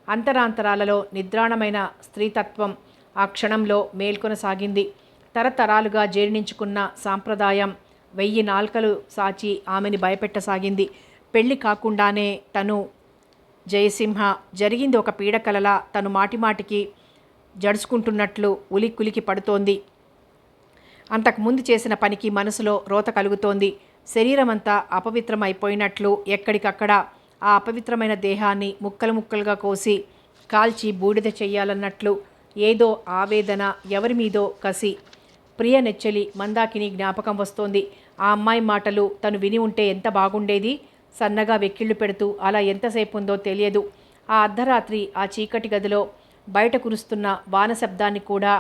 అంతరాంతరాలలో నిద్రాణమైన స్త్రీతత్వం ఆ క్షణంలో మేల్కొనసాగింది. తరతరాలుగా జీర్ణించుకున్న సాంప్రదాయం 1000 నాల్కలు సాచి ఆమెని భయపెట్టసాగింది. పెళ్లి కాకుండానే తను జయసింహ జరిగింది ఒక పీడకలలా తను మాటిమాటికి జడుచుకుంటున్నట్లు ఉలిక్కులికి పడుతోంది. అంతకుముందు చేసిన పనికి మనసులో రోత కలుగుతోంది. శరీరమంతా అపవిత్రం అయిపోయినట్లు ఎక్కడికక్కడ ఆ అపవిత్రమైన దేహాన్ని ముక్కలు ముక్కలుగా కోసి కాల్చి బూడిద చెయ్యాలన్నట్లు ఏదో ఆవేదన, ఎవరి మీదో కసి. ప్రియ నెచ్చలి మందాకిని జ్ఞాపకం వస్తోంది. ఆ అమ్మాయి మాటలు తను విని ఉంటే ఎంత బాగుండేది. సన్నగా వెక్కిళ్ళు పెడుతూ అలా ఎంతసేపు ఉందో తెలియదు. ఆ అర్ధరాత్రి ఆ చీకటి గదిలో బయట కురుస్తున్న వాన శబ్దాన్ని కూడా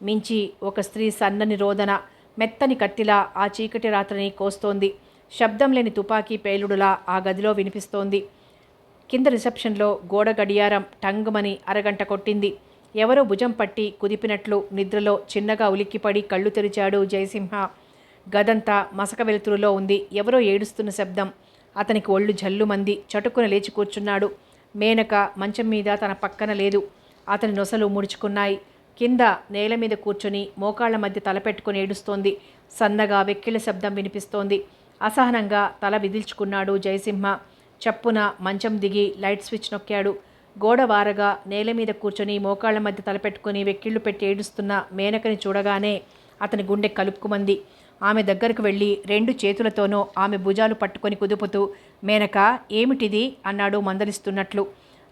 మించి ఒక స్త్రీ సన్నని రోదన మెత్తని కత్తిలా ఆ చీకటి రాత్రిని కోస్తోంది. శబ్దం లేని తుపాకీ పేలుడులా ఆ గదిలో వినిపిస్తోంది. కింద రిసెప్షన్లో గోడ గడియారం టంగుమని అరగంట కొట్టింది. ఎవరో భుజం పట్టి కుదిపినట్లు నిద్రలో చిన్నగా ఉలిక్కిపడి కళ్ళు తెరిచాడు జయసింహ. గదంతా మసక వెలుతురులో ఉంది. ఎవరో ఏడుస్తున్న శబ్దం. అతనికి ఒళ్ళు జల్లుమంది. చటుక్కున లేచి కూర్చున్నాడు. మేనక మంచం మీద తన పక్కన లేదు. అతని నొసలు ముడుచుకున్నాయి. కింద నేల మీద కూర్చొని మోకాళ్ల మధ్య తలపెట్టుకుని ఏడుస్తోంది. సన్నగా వెక్కిళ్ళ శబ్దం వినిపిస్తోంది. అసహనంగా తల విదిల్చుకున్నాడు జయసింహ. చప్పున మంచం దిగి లైట్ స్విచ్ నొక్కాడు. గోడ వారగా నేల మీద కూర్చొని మోకాళ్ల మధ్య తలపెట్టుకుని వెక్కిళ్ళు పెట్టి ఏడుస్తున్న మేనకని చూడగానే అతని గుండె కలుపుకుమంది. ఆమె దగ్గరకు వెళ్ళి 2 చేతులతోనో ఆమె భుజాలు పట్టుకొని కుదుపుతూ, మేనక ఏమిటిది అన్నాడు మందలిస్తున్నట్లు.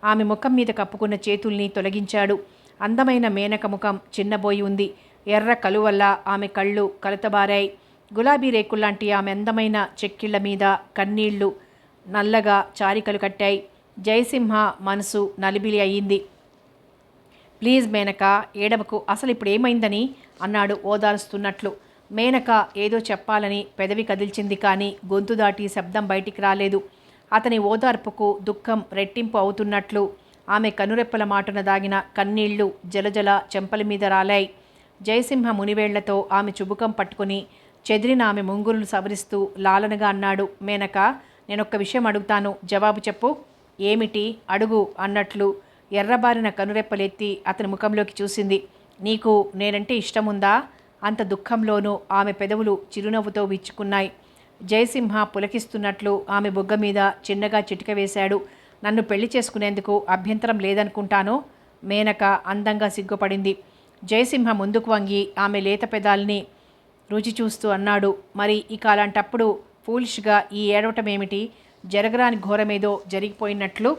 ఆమె ముఖం మీద కప్పుకున్న చేతుల్ని తొలగించాడు. అందమైన మేనక ముఖం చిన్నబోయి ఉంది. ఎర్ర కలువల్ల ఆమె కళ్ళు కలతబారాయి. గులాబీ రేకుల్లాంటి ఆమె అందమైన చెక్కిళ్ల మీద కన్నీళ్లు నల్లగా చారికలు కట్టాయి. జయసింహ మనసు నలిబిలి అయ్యింది. ప్లీజ్ మేనక ఏడవకు, అసలు ఇప్పుడు ఏమైందని అన్నాడు ఓదారుస్తున్నట్లు. మేనక ఏదో చెప్పాలని పెదవి కదిల్చింది కానీ గొంతు దాటి శబ్దం బయటికి రాలేదు. అతని ఓదార్పుకు దుఃఖం రెట్టింపు అవుతున్నట్లు ఆమె కనురెప్పల మాటున దాగిన కన్నీళ్లు జలజల చెంపల మీద రాలాయి. జయసింహ మునివేళ్లతో ఆమె చుబుకం పట్టుకుని చెదిరిన ఆమె ముంగురులు సవరిస్తూ లాలనగా అన్నాడు. మేనక, నేనొక్క విషయం అడుగుతాను, జవాబు చెప్పు. ఏమిటి? అడుగు అన్నట్లు ఎర్రబారిన కనురెప్పలెత్తి అతని ముఖంలోకి చూసింది. నీకు నేనంటే ఇష్టముందా? అంత దుఃఖంలోనూ ఆమె పెదవులు చిరునవ్వుతో విచ్చుకున్నాయి. జయసింహ పులకిస్తున్నట్లు ఆమె బుగ్గ మీద చిన్నగా చిటిక వేశాడు. నన్ను పెళ్లి చేసుకునేందుకు అభ్యంతరం లేదనుకుంటాను. మేనక అందంగా సిగ్గుపడింది. జయసింహ ముందుకు వంగి ఆమె లేత పెదాల్ని రుచి చూస్తూ అన్నాడు, మరి ఇక అలాంటప్పుడు ఫూలిష్గా ఈ ఏడవటమేమిటి? జరగరాని ఘోరమేదో జరిగిపోయినట్లు.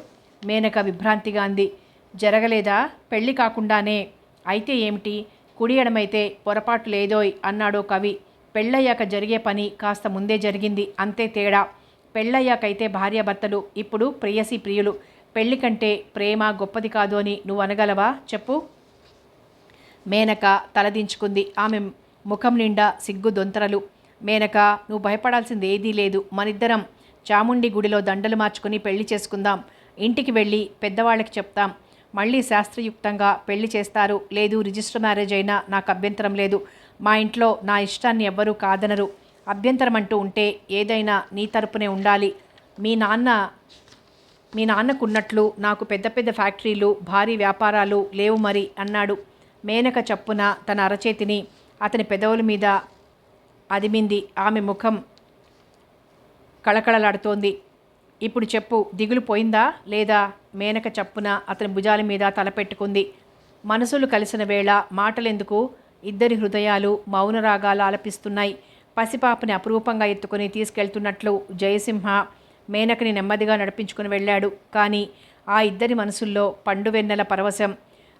మేనక విభ్రాంతిగా అంది. జరగలేదా? పెళ్లి కాకుండానే? అయితే ఏమిటి? కుడి ఎడమైతే పొరపాటు లేదోయ్ అన్నాడో కవి. పెళ్ళయ్యాక జరిగే పని కాస్త ముందే జరిగింది, అంతే తేడా. పెళ్ళయ్యాకైతే భార్యాభర్తలు, ఇప్పుడు ప్రేయసి ప్రియులు. పెళ్లి కంటే ప్రేమ గొప్పది కాదు అని నువ్వు అనగలవా చెప్పు? మేనక తలదించుకుంది. ఆమె ముఖం నిండా సిగ్గు దొంతరలు. మేనక, నువ్వు భయపడాల్సింది ఏదీ లేదు. మనిద్దరం చాముండి గుడిలో దండలు మార్చుకుని పెళ్లి చేసుకుందాం. ఇంటికి వెళ్ళి పెద్దవాళ్ళకి చెప్తాం. మళ్ళీ శాస్త్రయుక్తంగా పెళ్లి చేస్తారు. లేదు రిజిస్టర్ మ్యారేజ్ అయినా నాకు అభ్యంతరం లేదు. మా ఇంట్లో నా ఇష్టాన్ని ఎవ్వరూ కాదనరు. అభ్యంతరం అంటూ ఉంటే ఏదైనా నీ తరపునే ఉండాలి. మీ నాన్నకున్నట్లు నాకు పెద్ద పెద్ద ఫ్యాక్టరీలు, భారీ వ్యాపారాలు లేవు మరి అన్నాడు. మేనక చప్పున తన అరచేతిని అతని పెదవుల మీద అదిమింది. ఆమె ముఖం కళకళలాడుతోంది. ఇప్పుడు చెప్పు, దిగులు పోయిందా లేదా? మేనక చప్పున అతని భుజాల మీద తలపెట్టుకుంది. మనసులు కలిసిన వేళ మాటలెందుకు? ఇద్దరి హృదయాలు మౌనరాగాలు ఆలపిస్తున్నాయి. పసిపాపని అపురూపంగా ఎత్తుకుని తీసుకెళ్తున్నట్లు జయసింహ మేనకని నెమ్మదిగా నడిపించుకుని వెళ్ళాడు. కానీ ఆ ఇద్దరి మనసుల్లో పండువెన్నెల పరవశం.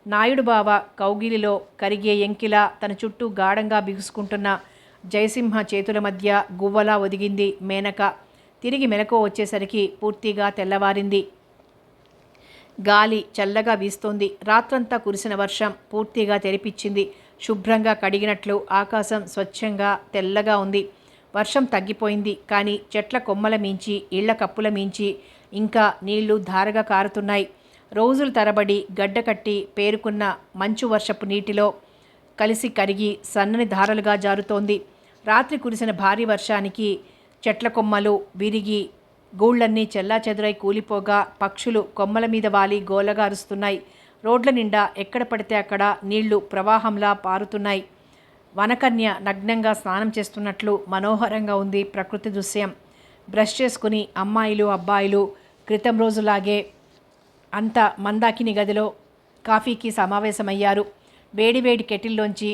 నాయుడు బావ కౌగిలిలో కరిగే ఎంకిలా తన చుట్టూ గాఢంగా బిగుసుకుంటున్న జయసింహ చేతుల మధ్య గువ్వలా ఒదిగింది మేనక. తిరిగి మెలకువ వచ్చేసరికి పూర్తిగా తెల్లవారింది. గాలి చల్లగా వీస్తోంది. రాత్రంతా కురిసిన వర్షం పూర్తిగా తెరిపిచ్చింది. శుభ్రంగా కడిగినట్లు ఆకాశం స్వచ్ఛంగా తెల్లగా ఉంది. వర్షం తగ్గిపోయింది. కానీ చెట్ల కొమ్మల మించి, ఇళ్ల కప్పుల మించి ఇంకా నీళ్లు ధారగా కారుతున్నాయి. రోజుల తరబడి గడ్డకట్టి పేరుకున్న మంచు వర్షపు నీటిలో కలిసి కరిగి సన్నని ధారలుగా జారుతోంది. రాత్రి కురిసిన భారీ వర్షానికి చెట్ల కొమ్మలు విరిగి గూళ్ళన్నీ చెల్లాచెదురై కూలిపోగా పక్షులు కొమ్మల మీద వాలి గోలగా అరుస్తున్నాయి. రోడ్ల నిండా ఎక్కడ పడితే అక్కడ నీళ్లు ప్రవాహంలా పారుతున్నాయి. వనకన్య నగ్నంగా స్నానం చేస్తున్నట్లు మనోహరంగా ఉంది ప్రకృతి దృశ్యం. బ్రష్ చేసుకుని అమ్మాయిలు అబ్బాయిలు క్రితం రోజులాగే అంత మందాకిని గదిలో కాఫీకి సమావేశమయ్యారు. వేడివేడి కెటిల్లోంచి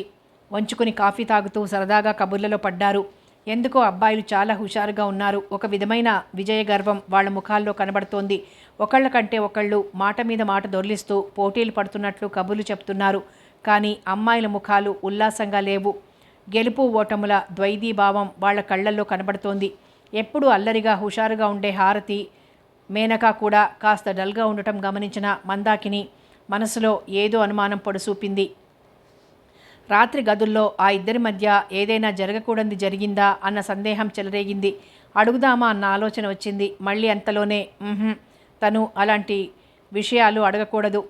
వంచుకుని కాఫీ తాగుతూ సరదాగా కబుర్లలో పడ్డారు. ఎందుకో అబ్బాయిలు చాలా హుషారుగా ఉన్నారు. ఒక విధమైన విజయ గర్వం వాళ్ళ ముఖాల్లో కనబడుతోంది. ఒకళ్ళ కంటే ఒకళ్ళు మాట మీద మాట దొర్లిస్తూ పోటీలు పడుతున్నట్లు కబుర్లు చెప్తున్నారు. కానీ అమ్మాయిల ముఖాలు ఉల్లాసంగా లేవు. గెలుపు ఓటముల ద్వైధీభావం వాళ్ళ కళ్ళల్లో కనబడుతోంది. ఎప్పుడూ అల్లరిగా హుషారుగా ఉండే హారతి మేనక కూడా కాస్త డల్గా ఉండటం గమనించిన మందాకిని మనసులో ఏదో అనుమానం పొడసూపింది. రాత్రి గదుల్లో ఆ ఇద్దరి మధ్య ఏదైనా జరగకూడనిది జరిగిందా అన్న సందేహం చెలరేగింది. అడుగుదామా అన్న ఆలోచన వచ్చింది. మళ్ళీ అంతలోనే తను అలాంటి విషయాలు అడగకూడదు.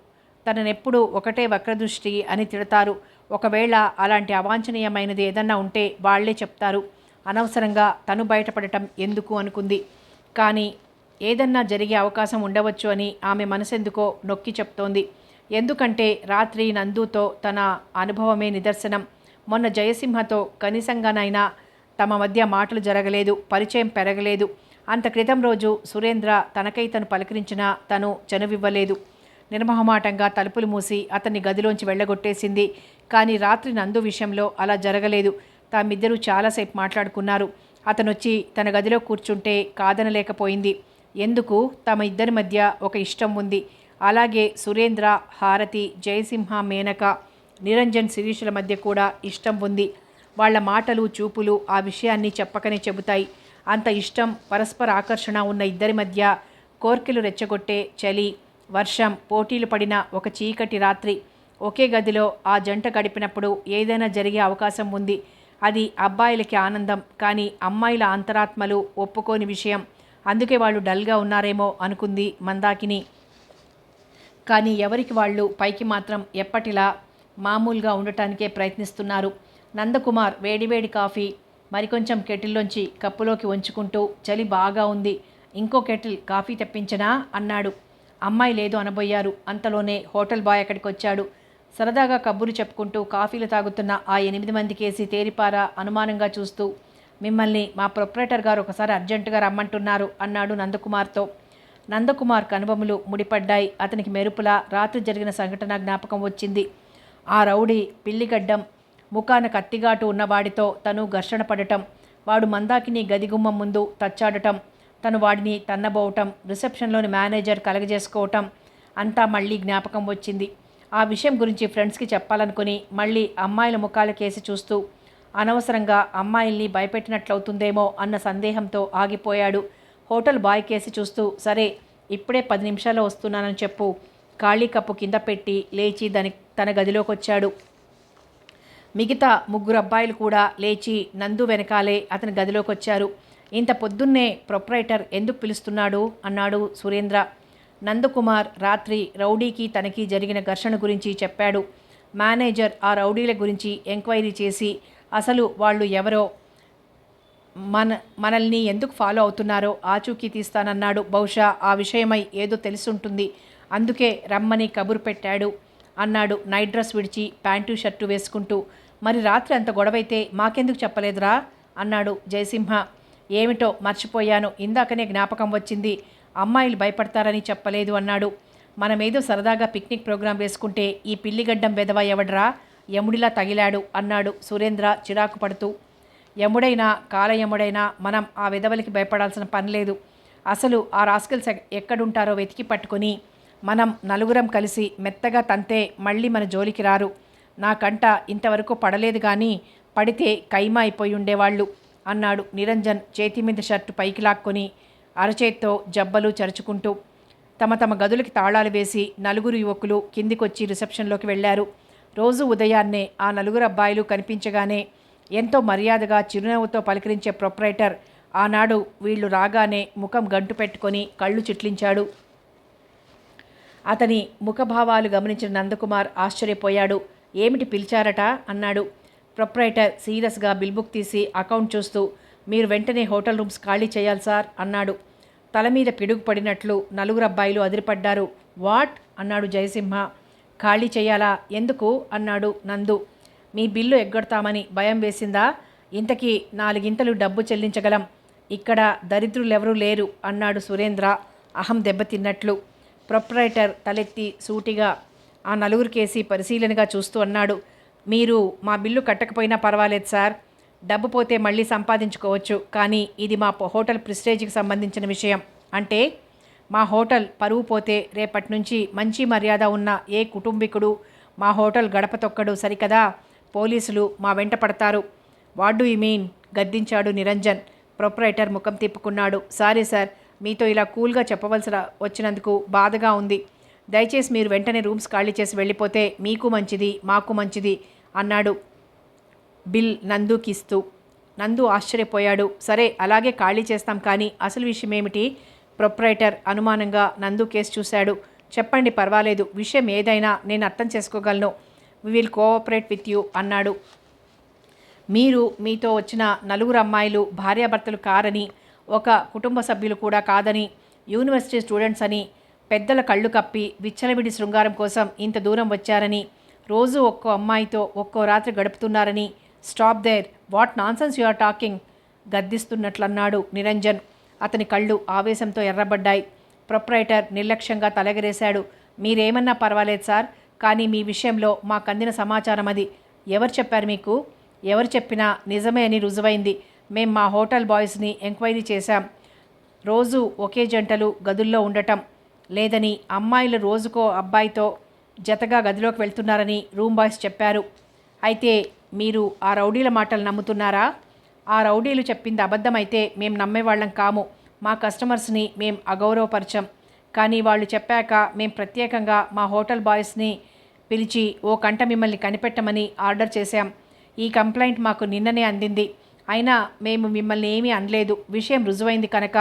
తననెప్పుడు ఒకటే వక్రదృష్టి అని తిడతారు. ఒకవేళ అలాంటి అవాంఛనీయమైనది ఏదన్నా ఉంటే వాళ్లే చెప్తారు. అనవసరంగా తను బయటపడటం ఎందుకు అనుకుంది. కానీ ఏదన్నా జరిగే అవకాశం ఉండవచ్చు అని ఆమె మనసెందుకో నొక్కి చెప్తోంది. ఎందుకంటే రాత్రి నందుతో తన అనుభవమే నిదర్శనం. మొన్న జయసింహతో కనీసంగానైనా తమ మధ్య మాటలు జరగలేదు, పరిచయం పెరగలేదు. అంత క్రితం రోజు సురేంద్ర తనకై తను పలకరించినా తను చనువివ్వలేదు. నిర్మోహమాటంగా తలుపులు మూసి అతన్ని గదిలోంచి వెళ్ళగొట్టేసింది. కానీ రాత్రి నందు విషయంలో అలా జరగలేదు. తామిద్దరూ చాలాసేపు మాట్లాడుకున్నారు. అతనొచ్చి తన గదిలో కూర్చుంటే కాదనలేకపోయింది. ఎందుకు? తమ ఇద్దరి మధ్య ఒక ఇష్టం ఉంది. అలాగే సురేంద్ర, హారతి, జయసింహ, మేనక, నిరంజన్, శిరీషుల మధ్య కూడా ఇష్టం ఉంది. వాళ్ల మాటలు చూపులు ఆ విషయాన్ని చెప్పకనే చెబుతాయి. అంత ఇష్టం, పరస్పర ఆకర్షణ ఉన్న ఇద్దరి మధ్య కోర్కెలు రెచ్చగొట్టే చలి, వర్షం పోటీలు పడిన ఒక చీకటి రాత్రి. ఒకే గదిలో ఆ జంట గడిపినప్పుడు ఏదైనా జరిగే అవకాశం ఉంది. అది అబ్బాయిలకి ఆనందం. కానీ అమ్మాయిల అంతరాత్మలు ఒప్పుకోని విషయం. అందుకే వాళ్ళు డల్గా ఉన్నారేమో అనుకుంది మందాకిని. కానీ ఎవరికి వాళ్ళు పైకి మాత్రం ఎప్పటిలా మామూలుగా ఉండటానికే ప్రయత్నిస్తున్నారు. నందకుమార్ వేడివేడి కాఫీ మరికొంచెం కెటిల్లోంచి కప్పులోకి వంచుకుంటూ, చలి బాగా ఉంది, ఇంకో కెటిల్ కాఫీ తెప్పించనా అన్నాడు. అమ్మాయి లేదు అనబోయారు. అంతలోనే హోటల్ బాయ్ అక్కడికి వచ్చాడు. సరదాగా కబుర్లు చెప్పుకుంటూ కాఫీలు తాగుతున్న ఆ 8 మంది కేసి తేరిపారా అనుమానంగా చూస్తూ, మిమ్మల్ని మా ప్రొప్రైటర్ గారు ఒకసారి అర్జెంటుగా రమ్మంటున్నారు అన్నాడు నందకుమార్తో. నందకుమార్ కనుబొమలు ముడిపడ్డాయి. అతనికి మెరుపులా రాత్రి జరిగిన సంఘటన జ్ఞాపకం వచ్చింది. ఆ రౌడీ పిల్లిగడ్డం, ముఖాన కత్తిగాటు ఉన్నవాడితో తను ఘర్షణ పడటం, వాడు మందాకిని గదిగుమ్మం ముందు తచ్చాడటం, తను వాడిని తన్నబోవటం, రిసెప్షన్లోని మేనేజర్ కలగజేసుకోవటం అంతా మళ్ళీ జ్ఞాపకం వచ్చింది. ఆ విషయం గురించి ఫ్రెండ్స్కి చెప్పాలనుకుని మళ్ళీ అమ్మాయిల ముఖాల కేసి చూస్తూ అనవసరంగా అమ్మాయిల్ని భయపెట్టినట్లవుతుందేమో అన్న సందేహంతో ఆగిపోయాడు. హోటల్ బాయ్ కేసి చూస్తూ, సరే ఇప్పుడే 10 నిమిషాల్లో వస్తున్నానని చెప్పు. ఖాళీ కప్పు కింద పెట్టి లేచి తన గదిలోకి వచ్చాడు. మిగతా 3 అబ్బాయిలు కూడా లేచి నందు వెనకాలే అతని గదిలోకి వచ్చారు. ఇంత పొద్దున్నే ప్రొప్రైటర్ ఎందుకు పిలుస్తున్నాడు అన్నాడు సురేంద్ర. నందకుమార్ రాత్రి రౌడీకి తనకి జరిగిన ఘర్షణ గురించి చెప్పాడు. మేనేజర్ ఆ రౌడీల గురించి ఎంక్వైరీ చేసి అసలు వాళ్ళు ఎవరో, మనల్ని ఎందుకు ఫాలో అవుతున్నారో ఆచూకీ తీస్తానన్నాడు. బహుశా ఆ విషయమై ఏదో తెలుసుంటుంది, అందుకే రమ్మని కబురు పెట్టాడు అన్నాడు నైట్ డ్రెస్ విడిచి ప్యాంటు షర్టు వేసుకుంటూ. మరి రాత్రి అంత గొడవైతే మాకెందుకు చెప్పలేదురా అన్నాడు జయసింహ. ఏమిటో మర్చిపోయాను, ఇందాకనే జ్ఞాపకం వచ్చింది, అమ్మాయిలు భయపడతారని చెప్పలేదు అన్నాడు. మనమేదో సరదాగా పిక్నిక్ ప్రోగ్రాం వేసుకుంటే ఈ పిల్లిగడ్డం బెదవ ఎవడ్రా యముడిలా తగిలాడు అన్నాడు సురేంద్ర చిరాకు పడుతూ. యముడైనా కాలయముడైనా మనం ఆ విధవలకి భయపడాల్సిన పని లేదు. అసలు ఆ రాస్కల్స్ ఎక్కడుంటారో వెతికి పట్టుకొని మనం నలుగురం కలిసి మెత్తగా తంతే మళ్ళీ మన జోలికి రారు. నాకంట ఇంతవరకు పడలేదు కానీ పడితే కైమా అయిపోయి ఉండేవాళ్ళు అన్నాడు నిరంజన్ చేతి మీద షర్టు పైకి లాక్కొని అరచేత్తో జబ్బలు చరుచుకుంటూ. తమ తమ గదులకి తాళాలు వేసి 4 యువకులు కిందికొచ్చి రిసెప్షన్లోకి వెళ్లారు. రోజు ఉదయాన్నే ఆ 4 అబ్బాయిలు కనిపించగానే ఎంతో మర్యాదగా చిరునవ్వుతో పలకరించే ప్రొప్రైటర్ ఆనాడు వీళ్ళు రాగానే ముఖం గంటు పెట్టుకొని కళ్ళు చిట్లించాడు. అతని ముఖభావాలు గమనించిన నందకుమార్ ఆశ్చర్యపోయాడు. ఏమిటి పిలిచారట అన్నాడు. ప్రొప్రైటర్ సీరియస్గా బిల్ బుక్ తీసి అకౌంట్ చూస్తూ, మీరు వెంటనే హోటల్ రూమ్స్ ఖాళీ చేయాలి సార్ అన్నాడు. తల మీద పిడుగు పడినట్లు 4 అబ్బాయిలు అదిరిపడ్డారు. వాట్ అన్నాడు జయసింహ. ఖాళీ చేయాలా, ఎందుకు అన్నాడు నందు. మీ బిల్లు ఎగ్గొడతామని భయం వేసిందా? ఇంతకీ 4 ఇంతలు డబ్బు చెల్లించగలం, ఇక్కడ దరిద్రులెవరూ లేరు అన్నాడు సురేంద్ర అహం దెబ్బతిన్నట్లు. ప్రొప్రైటర్ తలెత్తి సూటిగా ఆ 4 కేసి పరిశీలనగా చూస్తూ అన్నాడు. మీరు మా బిల్లు కట్టకపోయినా పర్వాలేదు సార్, డబ్బు పోతే మళ్ళీ సంపాదించుకోవచ్చు, కానీ ఇది మా హోటల్ ప్రెస్టేజ్కి సంబంధించిన విషయం. అంటే మా హోటల్ పరువు పోతే రేపటి నుంచి మంచి మర్యాద ఉన్న ఏ కుటుంబీకుడు మా హోటల్ గడప తొక్కడు సరికదా, పోలీసులు మా వెంట పడతారు. వాట్ డూ యు మీన్ గద్దించాడు నిరంజన్. ప్రొప్రైటర్ ముఖం తిప్పుకున్నాడు. సారీ సార్, మీతో ఇలా కూల్గా చెప్పవలసి వచ్చినందుకు బాధగా ఉంది. దయచేసి మీరు వెంటనే రూమ్స్ ఖాళీ చేసి వెళ్ళిపోతే మీకు మంచిది, మాకు మంచిది అన్నాడు బిల్ నందుకిస్తూ. నందు ఆశ్చర్యపోయాడు. సరే అలాగే ఖాళీ చేస్తాం, కానీ అసలు విషయం ఏమిటి? ప్రొప్రైటర్ అనుమానంగా నందు కేసు చూశాడు. చెప్పండి, పర్వాలేదు, విషయం ఏదైనా నేను అర్థం చేసుకోగలను. We will cooperate with you అన్నాడు. మీరు మీతో వచ్చిన 4 అమ్మాయిలు భార్యాభర్తలు కారని, ఒక కుటుంబ సభ్యులు కూడా కాదని, యూనివర్సిటీ స్టూడెంట్స్ అని, పెద్దల కళ్ళు కప్పి విచ్చలవిడి శృంగారం కోసం ఇంత దూరం వచ్చారని, రోజు ఒక్కో అమ్మాయితో ఒక్కో రాత్రి గడుపుతున్నారని. Stop there, what nonsense you are talking గద్దిస్తున్నట్లన్నాడు నిరంజన్. అతని కళ్ళు ఆవేశంతో ఎర్రబడ్డాయి. ప్రొప్రైటర్ నిర్లక్ష్యంగా తలెగరేశాడు. మీరేమన్నా పర్వాలేదు సార్, కానీ మీ విషయంలో మాకందిన సమాచారం అది. ఎవరు చెప్పారు మీకు? ఎవరు చెప్పినా నిజమే అని రుజువైంది. మేం మా హోటల్ బాయ్స్ని ఎంక్వైరీ చేశాం. రోజు ఒకే జంటలు గదుల్లో ఉండటం లేదని, అమ్మాయిలు రోజుకో అబ్బాయితో జతగా గదిలోకి వెళ్తున్నారని రూమ్ బాయ్స్ చెప్పారు. అయితే మీరు ఆ రౌడీల మాటలు నమ్ముతున్నారా? ఆ రౌడీలు చెప్పింది అబద్ధమైతే మేం నమ్మేవాళ్ళం కాము. మా కస్టమర్స్ని మేం అగౌరవపరచం. కానీ వాళ్ళు చెప్పాక మేం ప్రత్యేకంగా మా హోటల్ బాయ్స్ని పిలిచి ఓ కంట మిమ్మల్ని కనిపెట్టమని ఆర్డర్ చేశాం. ఈ కంప్లైంట్ మాకు నిన్ననే అందింది. అయినా మేము మిమ్మల్ని ఏమీ అనలేదు. విషయం రుజువైంది కనుక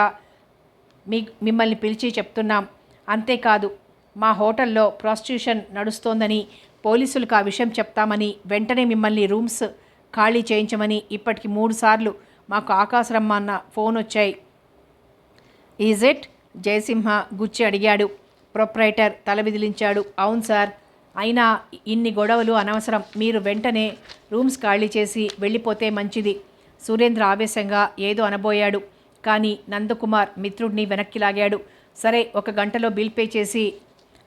మిమ్మల్ని పిలిచి చెప్తున్నాం. అంతేకాదు, మా హోటల్లో ప్రాస్టిట్యూషన్ నడుస్తోందని పోలీసులకు ఆ విషయం చెప్తామని, వెంటనే మిమ్మల్ని రూమ్స్ ఖాళీ చేయించమని ఇప్పటికి 3 సార్లు మాకు ఆకాశరమ్మ అన్న ఫోన్ వచ్చాయి. Is it? జయసింహ గుచ్చి అడిగాడు. ప్రొప్రైటర్ తల విదిలించాడు. అవును సార్, అయినా ఇన్ని గొడవలు అనవసరం. మీరు వెంటనే రూమ్స్ ఖాళీ చేసి వెళ్ళిపోతే మంచిది. సురేంద్ర ఆవేశంగా ఏదో అనబోయాడు. కానీ నందకుమార్ మిత్రుడిని వెనక్కి లాగాడు. సరే, 1 గంటలో బిల్ పే చేసి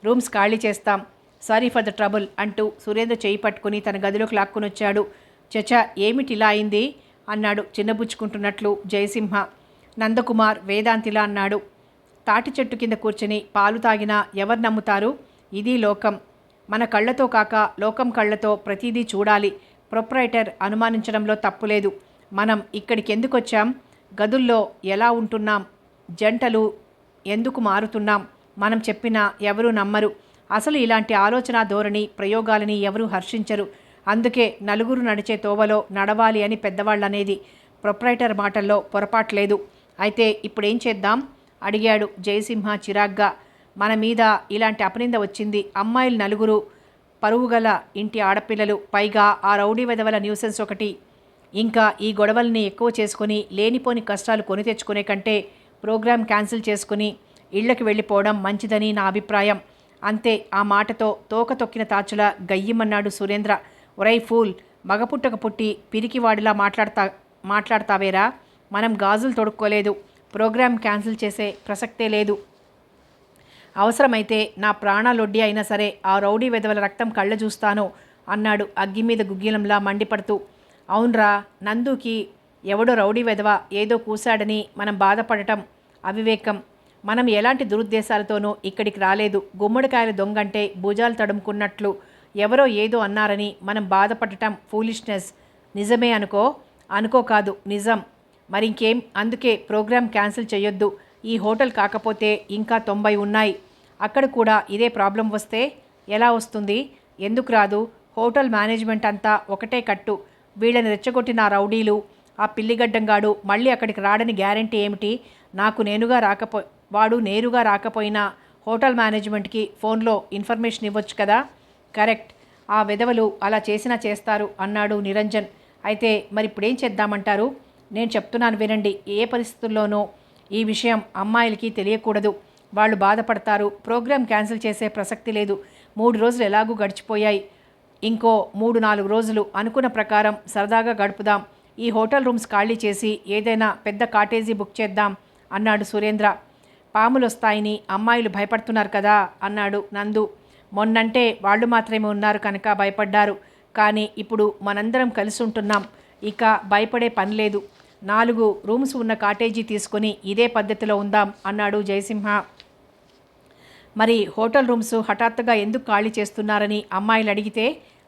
రూమ్స్ ఖాళీ చేస్తాం. సారీ ఫర్ ద ట్రబుల్ అంటూ సురేంద్ర చేయి పట్టుకుని తన గదిలోకి లాక్కునొచ్చాడు. చచా, ఏమిటిలా అయింది అన్నాడు చిన్నబుచ్చుకుంటున్నట్లు జయసింహ. నందకుమార్ వేదాంతిలా అన్నాడు. తాటి చెట్టు కింద కూర్చుని పాలు తాగినా ఎవరు నమ్ముతారు? ఇది లోకం. మన కళ్ళతో కాక లోకం కళ్ళతో ప్రతిదీ చూడాలి. ప్రొప్రైటర్ అనుమానించడంలో తప్పులేదు. మనం ఇక్కడికి ఎందుకు వచ్చాం? గదుల్లో ఎలా ఉంటున్నాం? జంటలు ఎందుకు మారుతున్నాం? మనం చెప్పినా ఎవరూ నమ్మరు. అసలు ఇలాంటి ఆలోచన ధోరణి ప్రయోగాలని ఎవరూ హర్షించరు. అందుకే నలుగురు నడిచే తోవలో నడవాలి అని పెద్దవాళ్ళనేది. ప్రొప్రైటర్ మాటల్లో పొరపాట్లేదు. అయితే ఇప్పుడేం చేద్దాం అడిగాడు జయసింహ చిరాగ్గా. మన మీద ఇలాంటి అపనింద వచ్చింది. అమ్మాయిలు 4 పరువుగల ఇంటి ఆడపిల్లలు, పైగా ఆ రౌడీ వెధవల న్యూసెన్స్ ఒకటి. ఇంకా ఈ గొడవల్ని ఎక్కువ చేసుకుని లేనిపోని కష్టాలు కొని తెచ్చుకునే కంటే ప్రోగ్రాం క్యాన్సిల్ చేసుకుని ఇళ్లకి వెళ్ళిపోవడం మంచిదని నా అభిప్రాయం. అంతే. ఆ మాటతో తోక తొక్కిన తాచులా గయ్యమన్నాడు సురేంద్ర. ఒరై ఫూల్, మగపుట్టక పుట్టి పిరికివాడిలా మాట్లాడతావేరా? మనం గాజులు తొడుక్కోలేదు. ప్రోగ్రాం క్యాన్సిల్ చేసే ప్రసక్తే లేదు. అవసరమైతే నా ప్రాణాలొడ్డి అయినా సరే ఆ రౌడీ వెధవల రక్తం కళ్ళ చూస్తాను అన్నాడు అగ్గి మీద గుగ్గిలంలా మండిపడుతూ. అవునరా, నందుకి ఎవడో రౌడీ వెధవ ఏదో కూశాడని మనం బాధపడటం అవివేకం. మనం ఎలాంటి దురుద్దేశాలతోనూ ఇక్కడికి రాలేదు. గుమ్మడికాయల దొంగంటే భుజాలు తడుముకున్నట్లు ఎవరో ఏదో అన్నారని మనం బాధపడటం ఫూలిష్నెస్. నిజమే అనుకో కాదు, నిజం. మరింకేం, అందుకే ప్రోగ్రాం క్యాన్సిల్ చేయొద్దు. ఈ హోటల్ కాకపోతే ఇంకా 90 ఉన్నాయి. అక్కడ కూడా ఇదే ప్రాబ్లం వస్తే ఎలా వస్తుంది? ఎందుకు రాదు? హోటల్ మేనేజ్మెంట్ అంతా ఒకటే కట్టు. వీళ్ళని రెచ్చగొట్టిన రౌడీలు, ఆ పిల్లిగడ్డంగాడు మళ్ళీ అక్కడికి రాడని గ్యారంటీ ఏమిటి? వాడు నేరుగా రాకపోయినా హోటల్ మేనేజ్మెంట్కి ఫోన్లో ఇన్ఫర్మేషన్ ఇవ్వచ్చు కదా. కరెక్ట్, ఆ వెధవలు అలా చేసినా చేస్తారు అన్నాడు నిరంజన్. అయితే మరిప్పుడేం చేద్దామంటారు? నేను చెప్తున్నాను వినండి. ఏ పరిస్థితుల్లోనూ ఈ విషయం అమ్మాయిలకి తెలియకూడదు. వాళ్ళు బాధపడతారు. ప్రోగ్రాం క్యాన్సిల్ చేసే ప్రసక్తి లేదు. 3 రోజులు ఎలాగూ గడిచిపోయాయి. ఇంకో 3-4 రోజులు అనుకున్న ప్రకారం సరదాగా గడుపుదాం. ఈ హోటల్ రూమ్స్ ఖాళీ చేసి ఏదైనా పెద్ద కాటేజీ బుక్ చేద్దాం అన్నాడు సురేంద్ర. పాములు వస్తాయని అమ్మాయిలు భయపడుతున్నారు కదా అన్నాడు నందు. మొన్నంటే వాళ్ళు మాత్రమే ఉన్నారు కనుక భయపడ్డారు. కానీ ఇప్పుడు మనందరం కలిసి ఉంటున్నాం. ఇక భయపడే పని లేదు. 4 రూమ్స్ ఉన్న కాటేజీ తీసుకొని ఇదే పద్ధతిలో ఉందాం అన్నాడు జయసింహ. మరి హోటల్ రూమ్స్ హఠాత్తుగా ఎందుకు ఖాళీ చేస్తున్నారని అమ్మాయిలు అడిగితే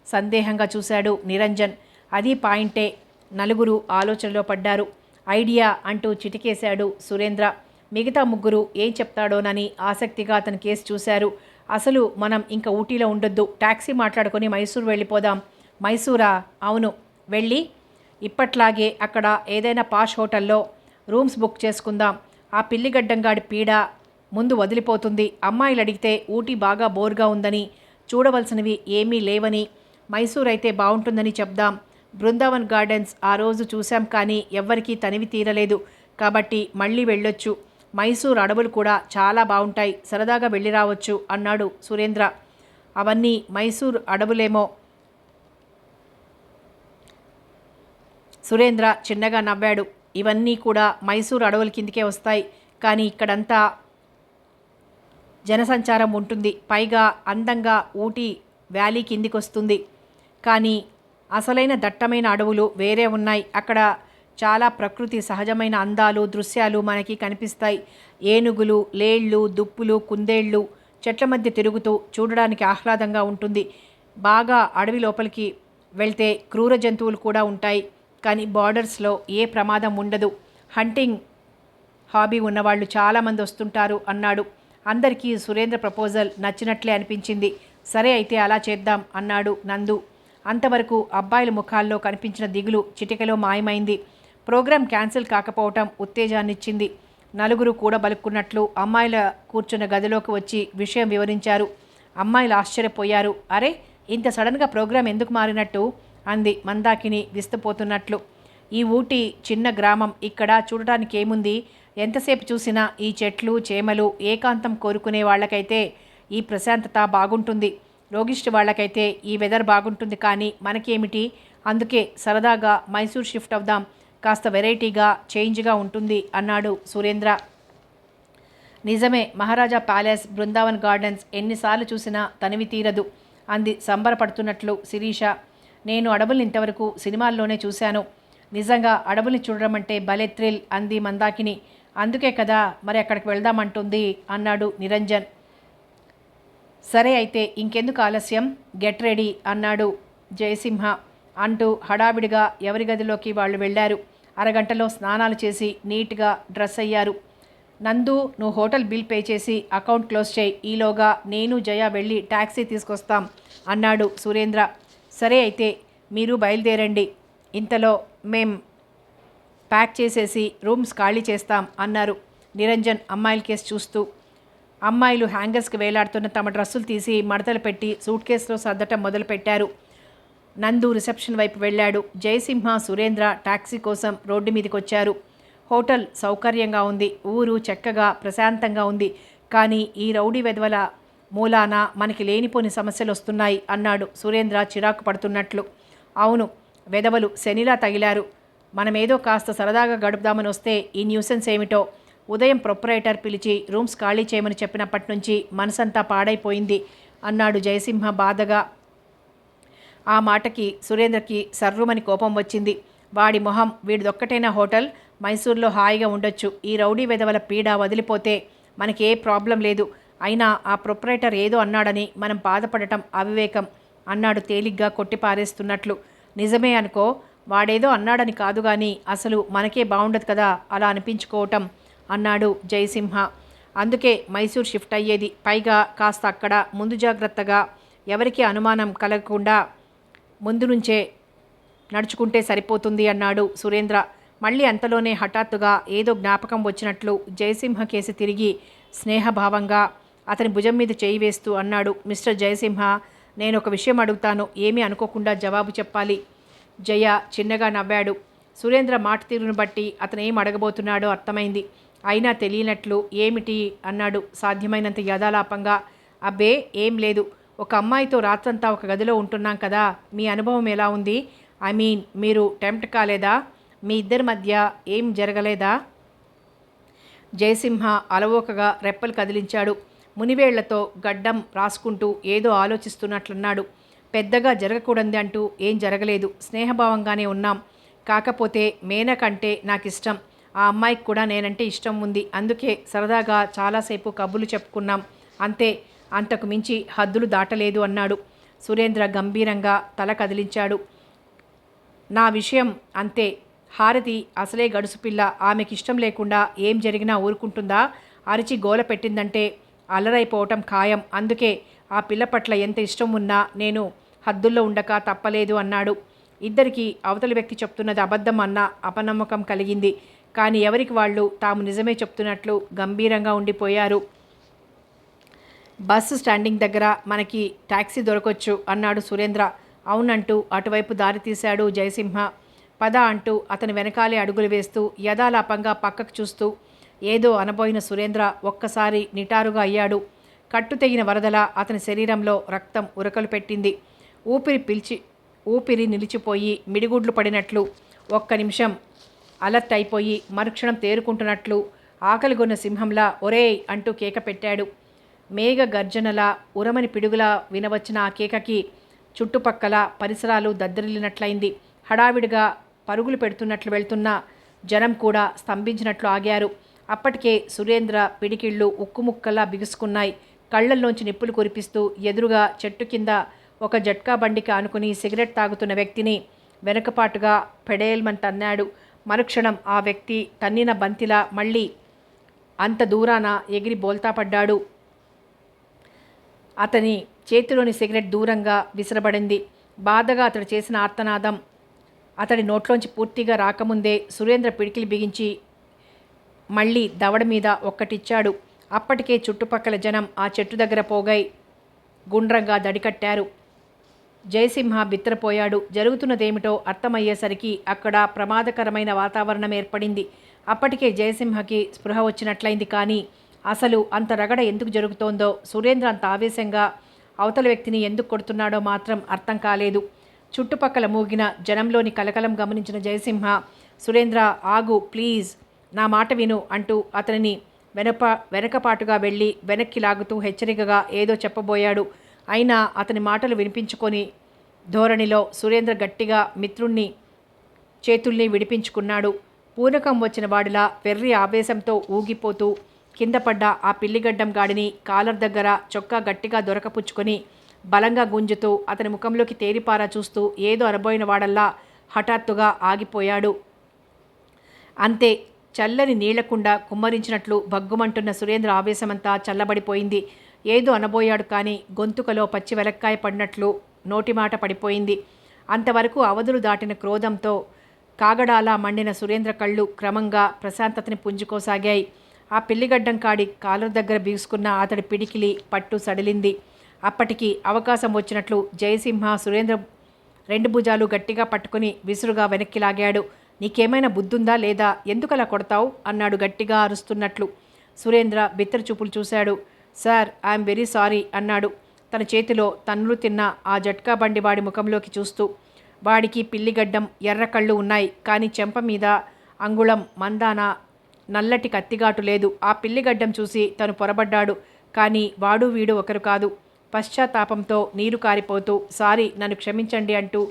సందేహంగా చూశాడు నిరంజన్. అది పాయింటే. 4 ఆలోచనలో పడ్డారు. ఐడియా అంటూ చిటికేశాడు సురేంద్ర. మిగతా 3 ఏం చెప్తాడోనని ఆసక్తిగా అతని కేసు చూశారు. అసలు మనం ఇంకా ఊటీలో ఉండొద్దు. టాక్సీ మాట్లాడుకొని మైసూర్ వెళ్ళిపోదాం. మైసూరా? అవును. వెళ్ళి ఇప్పట్లాగే అక్కడ ఏదైనా పాష్ హోటల్లో రూమ్స్ బుక్ చేసుకుందాం. ఆ పిల్లిగడ్డంగాడి పీడ ముందు వదిలిపోతుంది. అమ్మాయిలు అడిగితే ఊటీ బాగా బోర్గా ఉందని, చూడవలసినవి ఏమీ లేవని, మైసూర్ అయితే బాగుంటుందని చెప్దాం. బృందావన్ గార్డెన్స్ ఆ రోజు చూశాం కానీ ఎవ్వరికీ తనివి తీరలేదు. కాబట్టి మళ్ళీ వెళ్ళొచ్చు. మైసూర్ అడవులు కూడా చాలా బాగుంటాయి. సరదాగా వెళ్ళి రావచ్చు అన్నాడు సురేంద్ర. అవన్నీ మైసూర్ అడవులేమో. సురేంద్ర చిన్నగా నవ్వాడు. ఇవన్నీ కూడా మైసూర్ అడవుల కిందకే వస్తాయి. కానీ ఇక్కడంతా జనసంచారం ఉంటుంది. పైగా అందంగా ఊటీ వ్యాలీ కిందికి వస్తుంది. కానీ అసలైన దట్టమైన అడవులు వేరే ఉన్నాయి. అక్కడ చాలా ప్రకృతి సహజమైన అందాలు, దృశ్యాలు మనకి కనిపిస్తాయి. ఏనుగులు, లేళ్ళు, దుప్పులు, కుందేళ్ళు చెట్ల మధ్య తిరుగుతూ చూడడానికి ఆహ్లాదంగా ఉంటుంది. బాగా అడవి లోపలికి వెళ్తే క్రూర జంతువులు కూడా ఉంటాయి. కానీ బార్డర్స్లో ఏ ప్రమాదం ఉండదు. హంటింగ్ హాబీ ఉన్నవాళ్ళు చాలామంది వస్తుంటారు అన్నాడు. అందరికీ సురేంద్ర ప్రపోజల్ నచ్చినట్లే అనిపించింది. సరే అయితే అలా చేద్దాం అన్నాడు నందు. అంతవరకు అబ్బాయిల ముఖాల్లో కనిపించిన దిగులు చిటికలో మాయమైంది. Programme cancel కాకపోవటం ఉత్తేజాన్నిచ్చింది. 4 కూడా బలుక్కున్నట్లు అమ్మాయిల కూర్చున్న గదిలోకి వచ్చి విషయం వివరించారు. అమ్మాయిలు ఆశ్చర్యపోయారు. అరే, ఇంత సడన్గా ప్రోగ్రాం ఎందుకు మారినట్టు అంది మందాకిని విస్తుపోతున్నట్లు. ఈ ఊటీ చిన్న గ్రామం. ఇక్కడ చూడటానికి ఏముంది? ఎంతసేపు చూసినా ఈ చెట్లు చేమలు, ఏకాంతం కోరుకునే వాళ్ళకైతే ఈ ప్రశాంతత బాగుంటుంది. రోగిష్టి వాళ్ళకైతే ఈ వెదర్ బాగుంటుంది కానీ మనకేమిటి, అందుకే సరదాగా మైసూర్ షిఫ్ట్ అవుదాం, కాస్త వెరైటీగా చేంజ్గా ఉంటుంది అన్నాడు సురేంద్ర. నిజమే, మహారాజా ప్యాలెస్, బృందావన్ గార్డెన్స్ ఎన్నిసార్లు చూసినా తనివి తీరదు అంది సంబరపడుతున్నట్లు శిరీష. నేను అడవుల్ని ఇంతవరకు సినిమాల్లోనే చూశాను, నిజంగా అడవుల్ని చూడడం అంటే భలే థ్రిల్ అంది మందాకిని. అందుకే కదా మరి అక్కడికి వెళ్దామంటుంది అన్నాడు నిరంజన్. సరే అయితే ఇంకెందుకు ఆలస్యం, గెట్ రెడీ అన్నాడు జయసింహ అంటూ హడావిడిగా ఎవరి గదిలోకి వాళ్ళు వెళ్ళారు. అరగంటలో స్నానాలు చేసి నీట్గా డ్రెస్ అయ్యారు. నందు, నువ్వు హోటల్ బిల్ పే చేసి అకౌంట్ క్లోజ్ చేయి, ఈలోగా నేను జయ వెళ్ళి ట్యాక్సీ తీసుకొస్తాం అన్నాడు సురేంద్ర. సరే అయితే మీరు బయలుదేరండి, ఇంతలో మేం ప్యాక్ చేసేసి రూమ్స్ ఖాళీ చేస్తాం అన్నారు నిరంజన్ అమ్మాయిల కేసు చూస్తూ. అమ్మాయిలు హ్యాంగర్స్కి వేలాడుతున్న తమ డ్రెస్సులు తీసి మడతలు పెట్టి సూట్ కేసులో సర్దటం మొదలుపెట్టారు. నందు రిసెప్షన్ వైపు వెళ్ళాడు. జయసింహ, సురేంద్ర టాక్సీ కోసం రోడ్డు మీదకి వచ్చారు. హోటల్ సౌకర్యంగా ఉంది, ఊరు చక్కగా ప్రశాంతంగా ఉంది, కానీ ఈ రౌడీ వెధవల మూలాన మనకి లేనిపోని సమస్యలు వస్తున్నాయి అన్నాడు సురేంద్ర చిరాకు పడుతున్నట్లు. అవును, వెధవలు శనిలా తగిలారు. మనమేదో కాస్త సరదాగా గడుపుదామని వస్తే ఈ న్యూసెన్స్ ఏమిటో. ఉదయం ప్రొపరేటర్ పిలిచి రూమ్స్ ఖాళీ చేయమని చెప్పినప్పటి నుంచి మనసంతా పాడైపోయింది అన్నాడు జయసింహ బాధగా. ఆ మాటకి సురేంద్రకి సర్రుమని కోపం వచ్చింది. వాడి మొహం, వీడిదొక్కటైనా హోటల్, మైసూర్లో హాయిగా ఉండొచ్చు, ఈ రౌడీ వెధవల పీడ వదిలిపోతే మనకి ఏ ప్రాబ్లం లేదు, అయినా ఆ ప్రొపరేటర్ ఏదో అన్నాడని మనం బాధపడటం అవివేకం అన్నాడు తేలిగ్గా కొట్టిపారేస్తున్నట్లు. నిజమే అనుకో, వాడేదో అన్నాడని కాదు కానీ అసలు మనకే బాగుండదు కదా అలా అనిపించుకోవటం అన్నాడు జయసింహ. అందుకే మైసూర్ షిఫ్ట్ అయ్యేది, పైగా కాస్త అక్కడ ముందు జాగ్రత్తగా ఎవరికి అనుమానం కలగకుండా ముందు నుంచే నడుచుకుంటే సరిపోతుంది అన్నాడు సురేంద్ర. మళ్ళీ అంతలోనే హఠాత్తుగా ఏదో జ్ఞాపకం వచ్చినట్లు జయసింహ కేసి తిరిగి స్నేహభావంగా అతని భుజం మీద చేయి వేస్తూ అన్నాడు. మిస్టర్ జయసింహ, నేను ఒక విషయం అడుగుతాను, ఏమీ అనుకోకుండా జవాబు చెప్పాలి. జయ చిన్నగా నవ్వాడు. సురేంద్ర మాట తీరును బట్టి అతను ఏం అడగబోతున్నాడో అర్థమైంది. అయినా తెలియనట్లు ఏమిటి అన్నాడు సాధ్యమైనంత యథాలాపంగా. అబ్బే ఏం లేదు, ఒక అమ్మాయితో రాత్రంతా ఒక గదిలో ఉంటున్నాం కదా, మీ అనుభవం ఎలా ఉంది? ఐ మీన్, మీరు టెంప్ట్ కాలేదా? మీ ఇద్దరి మధ్య ఏం జరగలేదా? జయసింహ అలవోకగా రెప్పలు కదిలించాడు. మునివేళ్లతో గడ్డం రాసుకుంటూ ఏదో ఆలోచిస్తున్నట్లున్నాడు. పెద్దగా జరగకూడదు అంటూ ఏం జరగలేదు, స్నేహభావంగానే ఉన్నాం. కాకపోతే మేనకంటే నాకు ఇష్టం, ఆ అమ్మాయికి కూడా నేనంటే ఇష్టం ఉంది, అందుకే సరదాగా చాలాసేపు కబుర్లు చెప్పుకున్నాం, అంతే, అంతకు మించి హద్దులు దాటలేదు అన్నాడు. సురేంద్ర గంభీరంగా తల కదిలించాడు. నా విషయం అంతే, హారతి అసలే గడుసుపిల్ల, ఆమెకి ఇష్టం లేకుండా ఏం జరిగినా ఊరుకుంటుందా? అరిచి గోల పెట్టిందంటే అల్లరైపోవటం ఖాయం, అందుకే ఆ పిల్ల పట్ల ఎంత ఇష్టం ఉన్నా నేను హద్దుల్లో ఉండక తప్పలేదు అన్నాడు. ఇద్దరికీ అవతలి వ్యక్తి చెప్తున్నది అబద్ధం అన్న అపనమ్మకం కలిగింది, కానీ ఎవరికి వాళ్ళు తాము నిజమే చెప్తున్నట్లు గంభీరంగా ఉండిపోయారు. బస్సు స్టాండింగ్ దగ్గర మనకి ట్యాక్సీ దొరకొచ్చు అన్నాడు సురేంద్ర. అవునంటూ అటువైపు దారి తీశాడు జయసింహ. పద అంటూ అతని వెనకాలే అడుగులు వేస్తూ యథాలాపంగా పక్కకు చూస్తూ ఏదో అనబోయిన సురేంద్ర ఒక్కసారి నిటారుగా అయ్యాడు. కట్టు తెగిన వరదల అతని శరీరంలో రక్తం ఉరకలు పెట్టింది. ఊపిరి నిలిచిపోయి మిడిగుడ్లు పడినట్లు ఒక్క నిమిషం అలర్ట్ అయిపోయి మరుక్షణం తేరుకుంటున్నట్లు ఆకలిగొన్న సింహంలా ఒరేయ్ అంటూ కేక పెట్టాడు. మేఘ గర్జనలా ఉరమని పిడుగులా వినవచ్చిన ఆ కేకకి చుట్టుపక్కల పరిసరాలు దద్దరిల్లినట్లయింది. హడావిడిగా పరుగులు పెడుతున్నట్లు వెళ్తున్న జనం కూడా స్తంభించినట్లు ఆగారు. అప్పటికే సురేంద్ర పిడికిళ్ళు ఉక్కుముక్కలా బిగుసుకున్నాయి. కళ్లల్లోంచి నిప్పులు కురిపిస్తూ ఎదురుగా చెట్టు కింద ఒక జట్కా బండికి ఆనుకుని సిగరెట్ తాగుతున్న వ్యక్తిని వెనకపాటుగా పెడేల్మని తన్నాడు. మరుక్షణం ఆ వ్యక్తి తన్నిన బంతిలా మళ్ళీ అంత దూరాన ఎగిరి బోల్తా పడ్డాడు. అతని చేతిలోని సిగరెట్ దూరంగా విసిరబడింది. బాధగా అతడు చేసిన ఆర్తనాదం అతడి నోట్లోంచి పూర్తిగా రాకముందే సురేంద్ర పిడికిలి బిగించి మళ్ళీ దవడ మీద ఒక్కటిచ్చాడు. అప్పటికే చుట్టుపక్కల జనం ఆ చెట్టు దగ్గర పోగై గుండ్రంగా దడికట్టారు. జయసింహ బిత్తరపోయాడు. జరుగుతున్నదేమిటో అర్థమయ్యేసరికి అక్కడ ప్రమాదకరమైన వాతావరణం ఏర్పడింది. అప్పటికే జయసింహకి స్పృహ వచ్చినట్లయింది, కానీ అసలు అంత రగడ ఎందుకు జరుగుతోందో, సురేంద్ర అంత ఆవేశంగా అవతల వ్యక్తిని ఎందుకు కొడుతున్నాడో మాత్రం అర్థం కాలేదు. చుట్టుపక్కల మూగిన జనంలోని కలకలం గమనించిన జయసింహ, సురేంద్ర ఆగు ప్లీజ్, నా మాట విను అంటూ అతనిని వెనకపాటుగా వెళ్ళి వెనక్కి లాగుతూ హెచ్చరికగా ఏదో చెప్పబోయాడు. అయినా అతని మాటలు వినిపించుకొని ధోరణిలో సురేంద్ర గట్టిగా మిత్రుణ్ణి చేతుల్ని విడిపించుకున్నాడు. పూనకం వచ్చిన వాడిలా వెర్రి ఆవేశంతో ఊగిపోతూ కింద పడ్డ ఆ పిల్లిగడ్డం గాడిని కాలర్ దగ్గర చొక్కా గట్టిగా దొరకపుచ్చుకొని బలంగా గుంజుతూ అతని ముఖంలోకి తేరిపారా చూస్తూ ఏదో అనబోయిన వాడల్లా హఠాత్తుగా ఆగిపోయాడు. అంతే, చల్లని నీళ్లకుండా కుమ్మరించినట్లు భగ్గుమంటున్న సురేంద్ర ఆవేశమంతా చల్లబడిపోయింది. ఏదో అనబోయాడు కానీ గొంతుకలో పచ్చి వెలక్కాయ పడినట్లు నోటిమాట పడిపోయింది. అంతవరకు అవధులు దాటిన క్రోధంతో కాగడాలా మండిన సురేంద్ర కళ్ళు క్రమంగా ప్రశాంతతని పుంజుకోసాగాయి. ఆ పిల్లిగడ్డం కాడి కాలర్ దగ్గర బీసుకున్న అతడి పిడికిలి పట్టు సడిలింది. అప్పటికి అవకాశం వచ్చినట్లు జయసింహ సురేంద్ర 2 భుజాలు గట్టిగా పట్టుకుని విసురుగా వెనక్కి లాగాడు. నీకేమైనా బుద్ధుందా లేదా, ఎందుకలా కొడతావు అన్నాడు గట్టిగా అరుస్తున్నట్లు. సురేంద్ర బిత్తర చూపులు చూశాడు. సార్, ఐఎమ్ వెరీ సారీ అన్నాడు తన చేతిలో తన్నులు తిన్న ఆ జట్కా బండి వాడి ముఖంలోకి చూస్తూ. వాడికి పిల్లిగడ్డం ఎర్ర కళ్ళు ఉన్నాయి, కానీ చెంప మీద అంగుళం మందాన నల్లటి కత్తిగాటు లేదు. ఆ పిల్లిగడ్డం చూసి తను పొరబడ్డాడు. కానీ వాడు వీడు ఒకరు కాదు. పశ్చాత్తాపంతో నీరు కారిపోతూ సారీ, నన్ను క్షమించండి అంటూ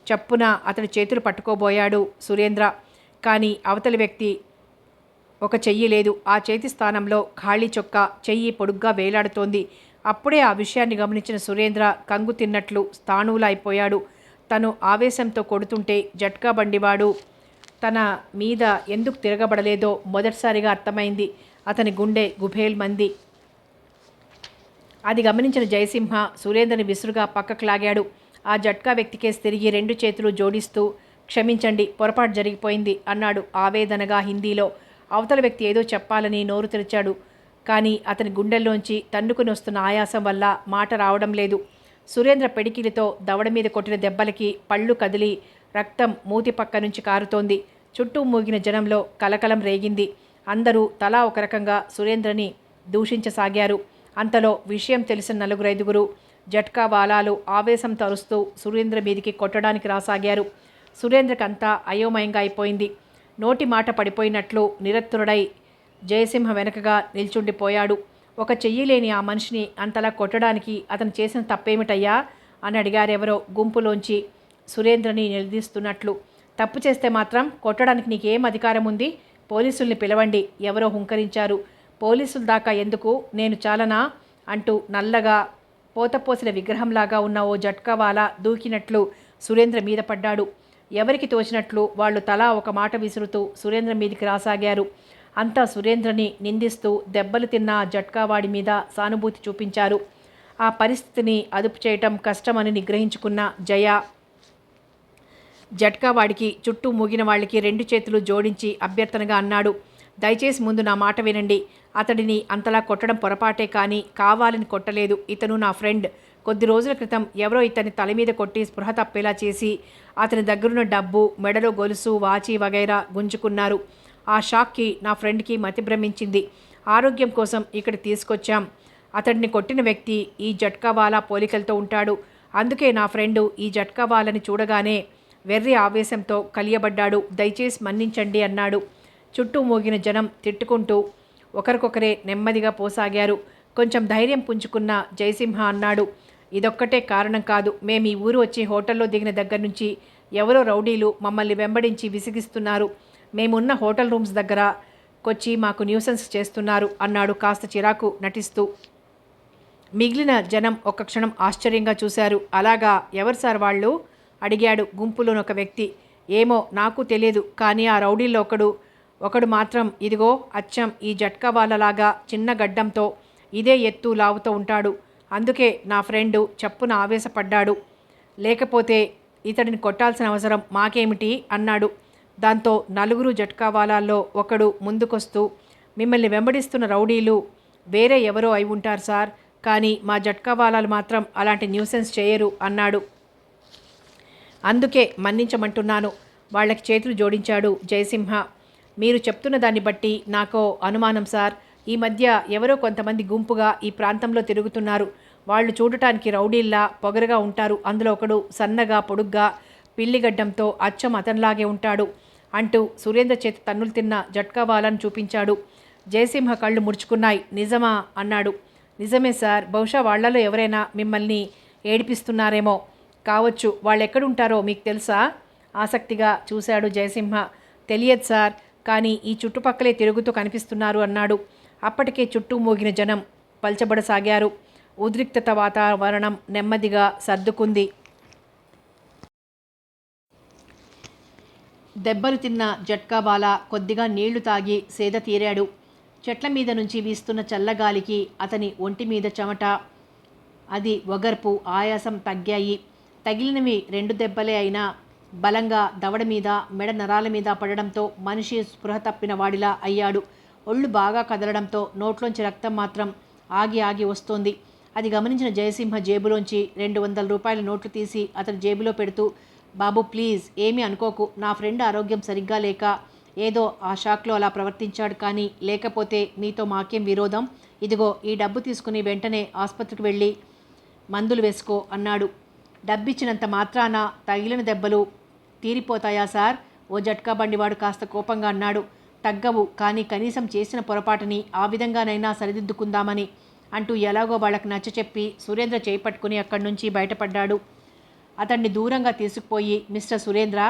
చప్పున అతడి చేతులు పట్టుకోబోయాడు సురేంద్ర. కానీ అవతలి వ్యక్తి ఒక చెయ్యి లేదు. ఆ చేతి స్థానంలో ఖాళీ చొక్కా చెయ్యి పొడుగ్గా వేలాడుతోంది. అప్పుడే ఆ విషయాన్ని గమనించిన సురేంద్ర కంగు తిన్నట్లు స్థాణువులా అయిపోయాడు. తను ఆవేశంతో కొడుతుంటే జట్కా బండివాడు తన మీద ఎందుకు తిరగబడలేదో మొదటిసారిగా అర్థమైంది. అతని గుండె గుభేల్మంది. అది గమనించిన జయసింహ సురేంద్రని విసురుగా పక్కకు లాగాడు. ఆ జట్కా వ్యక్తికేసి తిరిగి 2 చేతులు జోడిస్తూ క్షమించండి, పొరపాటు జరిగిపోయింది అన్నాడు ఆవేదనగా హిందీలో. అవతల వ్యక్తి ఏదో చెప్పాలని నోరు తెరిచాడు. కానీ అతని గుండెల్లోంచి తన్నుకుని వస్తున్న ఆయాసం వల్ల మాట రావడం లేదు. సురేంద్ర పెడికిలితో దవడ మీద కొట్టిన దెబ్బలకి పళ్ళు కదిలి రక్తం మూతి పక్క నుంచి కారుతోంది. చుట్టూ మూగిన జనంలో కలకలం రేగింది. అందరూ తలా ఒక రకంగా సురేంద్రని దూషించసాగారు. అంతలో విషయం తెలిసిన 4-5 జట్కా వాలాలు ఆవేశంతో అరుస్తూ సురేంద్ర మీదికి కొట్టడానికి రాసాగారు. సురేంద్రకంతా అయోమయంగా అయిపోయింది. నోటి మాట పడిపోయినట్లు నిరత్తురుడై జయసింహ వెనకగా నిల్చుండిపోయాడు. ఒక చెయ్యి లేని ఆ మనిషిని అంతలా కొట్టడానికి అతను చేసిన తప్పేమిటయ్యా అని అడిగారెవరో గుంపులోంచి సురేంద్రని నిలదీస్తున్నట్లు. తప్పు చేస్తే మాత్రం కొట్టడానికి నీకేం అధికారం ఉంది? పోలీసుల్ని పిలవండి, ఎవరో హుంకరించారు. పోలీసుల దాకా ఎందుకు, నేను చాలనా అంటూ నల్లగా పోతపోసిన విగ్రహంలాగా ఉన్న ఓ జట్కావాలా దూకినట్లు సురేంద్ర మీద పడ్డాడు. ఎవరికి తోచినట్లు వాళ్ళు తలా ఒక మాట విసురుతూ సురేంద్ర మీదికి రాసాగారు. అంతా సురేంద్రని నిందిస్తూ దెబ్బలు తిన్న జట్కావాడి మీద సానుభూతి చూపించారు. ఆ పరిస్థితిని అదుపు చేయటం కష్టమని నిగ్రహించుకున్న జయ జట్కావాడికి చుట్టూ మూగిన వాళ్ళకి 2 చేతులు జోడించి అభ్యర్థనగా అన్నాడు. దయచేసి ముందు నా మాట వినండి. అతడిని అంతలా కొట్టడం పొరపాటే, కానీ కావాలని కొట్టలేదు. ఇతను నా ఫ్రెండ్. కొద్ది రోజుల క్రితం ఎవరో ఇతని తల మీద కొట్టి స్పృహ తప్పేలా చేసి అతని దగ్గరున్న డబ్బు, మెడలో గొలుసు, వాచి వగైరా గుంజుకున్నారు. ఆ షాక్కి నా ఫ్రెండ్కి మతి భ్రమించింది. ఆరోగ్యం కోసం ఇక్కడ తీసుకొచ్చాం. అతడిని కొట్టిన వ్యక్తి ఈ జట్కావాలా పోలికలతో ఉంటాడు. అందుకే నా ఫ్రెండు ఈ జట్కావాలని చూడగానే వెర్రి ఆవేశంతో కలియబడ్డాడు. దయచేసి మన్నించండి అన్నాడు. చుట్టూ మోగిన జనం తిట్టుకుంటూ ఒకరికొకరే నెమ్మదిగా పోసాగారు. కొంచెం ధైర్యం పుంజుకున్న జయసింహ అన్నాడు. ఇదొక్కటే కారణం కాదు. మేము ఈ ఊరు వచ్చి హోటల్లో దిగిన దగ్గర నుంచి ఎవరో రౌడీలు మమ్మల్ని వెంబడించి విసిగిస్తున్నారు. మేమున్న హోటల్ రూమ్స్ దగ్గరకొచ్చి మాకు న్యూసెన్స్ చేస్తున్నారు అన్నాడు కాస్త చిరాకు నటిస్తూ. మిగిలిన జనం ఒక్క క్షణం ఆశ్చర్యంగా చూశారు. అలాగా, ఎవరు సార్ వాళ్ళు అడిగాడు గుంపులోని ఒక వ్యక్తి. ఏమో నాకు తెలియదు, కానీ ఆ రౌడీల్లో ఒకడు మాత్రం ఇదిగో అచ్చం ఈ జట్కా వాళ్ళలాగా చిన్న గడ్డంతో ఇదే ఎత్తు లావుతో ఉంటాడు. అందుకే నా ఫ్రెండు చప్పున ఆవేశపడ్డాడు. లేకపోతే ఇతడిని కొట్టాల్సిన అవసరం మాకేమిటి అన్నాడు. దాంతో 4 జట్కా వాళ్ళల్లో ఒకడు ముందుకొస్తూ, మిమ్మల్ని వెంబడిస్తున్న రౌడీలు వేరే ఎవరో అయి ఉంటారు సార్, కానీ మా జట్కా వాళ్ళలు మాత్రం అలాంటి న్యూసెన్స్ చేయరు అన్నాడు. అందుకే మన్నించమంటున్నాను. వాళ్ళకి చేతులు జోడించాడు జయసింహ. మీరు చెప్తున్న దాన్ని బట్టి నాకో అనుమానం సార్. ఈ మధ్య ఎవరో కొంతమంది గుంపుగా ఈ ప్రాంతంలో తిరుగుతున్నారు. వాళ్ళు చూడటానికి రౌడీల్లా పొగరుగా ఉంటారు. అందులో ఒకడు సన్నగా పొడుగ్గా పిల్లిగడ్డంతో అచ్చం అతనిలాగే ఉంటాడు అంటూ సురేంద్ర చేతి తన్నులు తిన్న జట్కావాలాను చూపించాడు. జయసింహ కళ్ళు ముడుచుకున్నాయి. నిజమా అన్నాడు. నిజమే సార్, బహుశా వాళ్లలో ఎవరైనా మిమ్మల్ని ఏడిపిస్తున్నారేమో. కావచ్చు. వాళ్ళు ఎక్కడుంటారో మీకు తెలుసా? ఆసక్తిగా చూశాడు జయసింహ. తెలియదు సార్, కానీ ఈ చుట్టుపక్కలే తిరుగుతూ కనిపిస్తున్నారు అన్నాడు. అప్పటికే చుట్టూ మోగిన జనం పల్చబడసాగారు. ఉద్రిక్తత వాతావరణం నెమ్మదిగా సర్దుకుంది. దెబ్బలు తిన్న జట్కావాలా కొద్దిగా నీళ్లు తాగి సేద తీరాడు. చెట్ల మీద నుంచి వీస్తున్న చల్లగాలికి అతని ఒంటి మీద చెమట, అది ఒగర్పు, ఆయాసం తగ్గాయి. తగిలినవి 2 దెబ్బలే అయినా బలంగా దవడ మీద, మెడ నరాల మీద పడడంతో మనిషి స్పృహ తప్పిన వాడిలా అయ్యాడు. ఒళ్ళు బాగా కదలడంతో నోట్లోంచి రక్తం మాత్రం ఆగి ఆగి వస్తోంది. అది గమనించిన జయసింహ జేబులోంచి 200 రూపాయల నోట్లు తీసి అతని జేబులో పెడుతూ, బాబు ప్లీజ్ ఏమీ అనుకోకు, నా ఫ్రెండ్ ఆరోగ్యం సరిగ్గా లేక ఏదో ఆ షాక్లో అలా ప్రవర్తించాడు, కానీ లేకపోతే మీతో మాకేం విరోధం. ఇదిగో ఈ డబ్బు తీసుకుని వెంటనే ఆసుపత్రికి వెళ్ళి మందులు వేసుకో అన్నాడు. డబ్బిచ్చినంత మాత్రాన తగిలిన దెబ్బలు తీరిపోతాయా సార్? ఓ జట్కా బండివాడు కాస్త కోపంగా అన్నాడు. తగ్గవు, కానీ కనీసం చేసిన పొరపాటుని ఆ విధంగానైనా సరిదిద్దుకుందామని అంటూ ఎలాగో వాళ్ళకి నచ్చచెప్పి సురేంద్ర చేయి పట్టుకుని అక్కడి నుంచి బయటపడ్డాడు. అతన్ని దూరంగా తీసుకుపోయి, మిస్టర్ సురేంద్ర,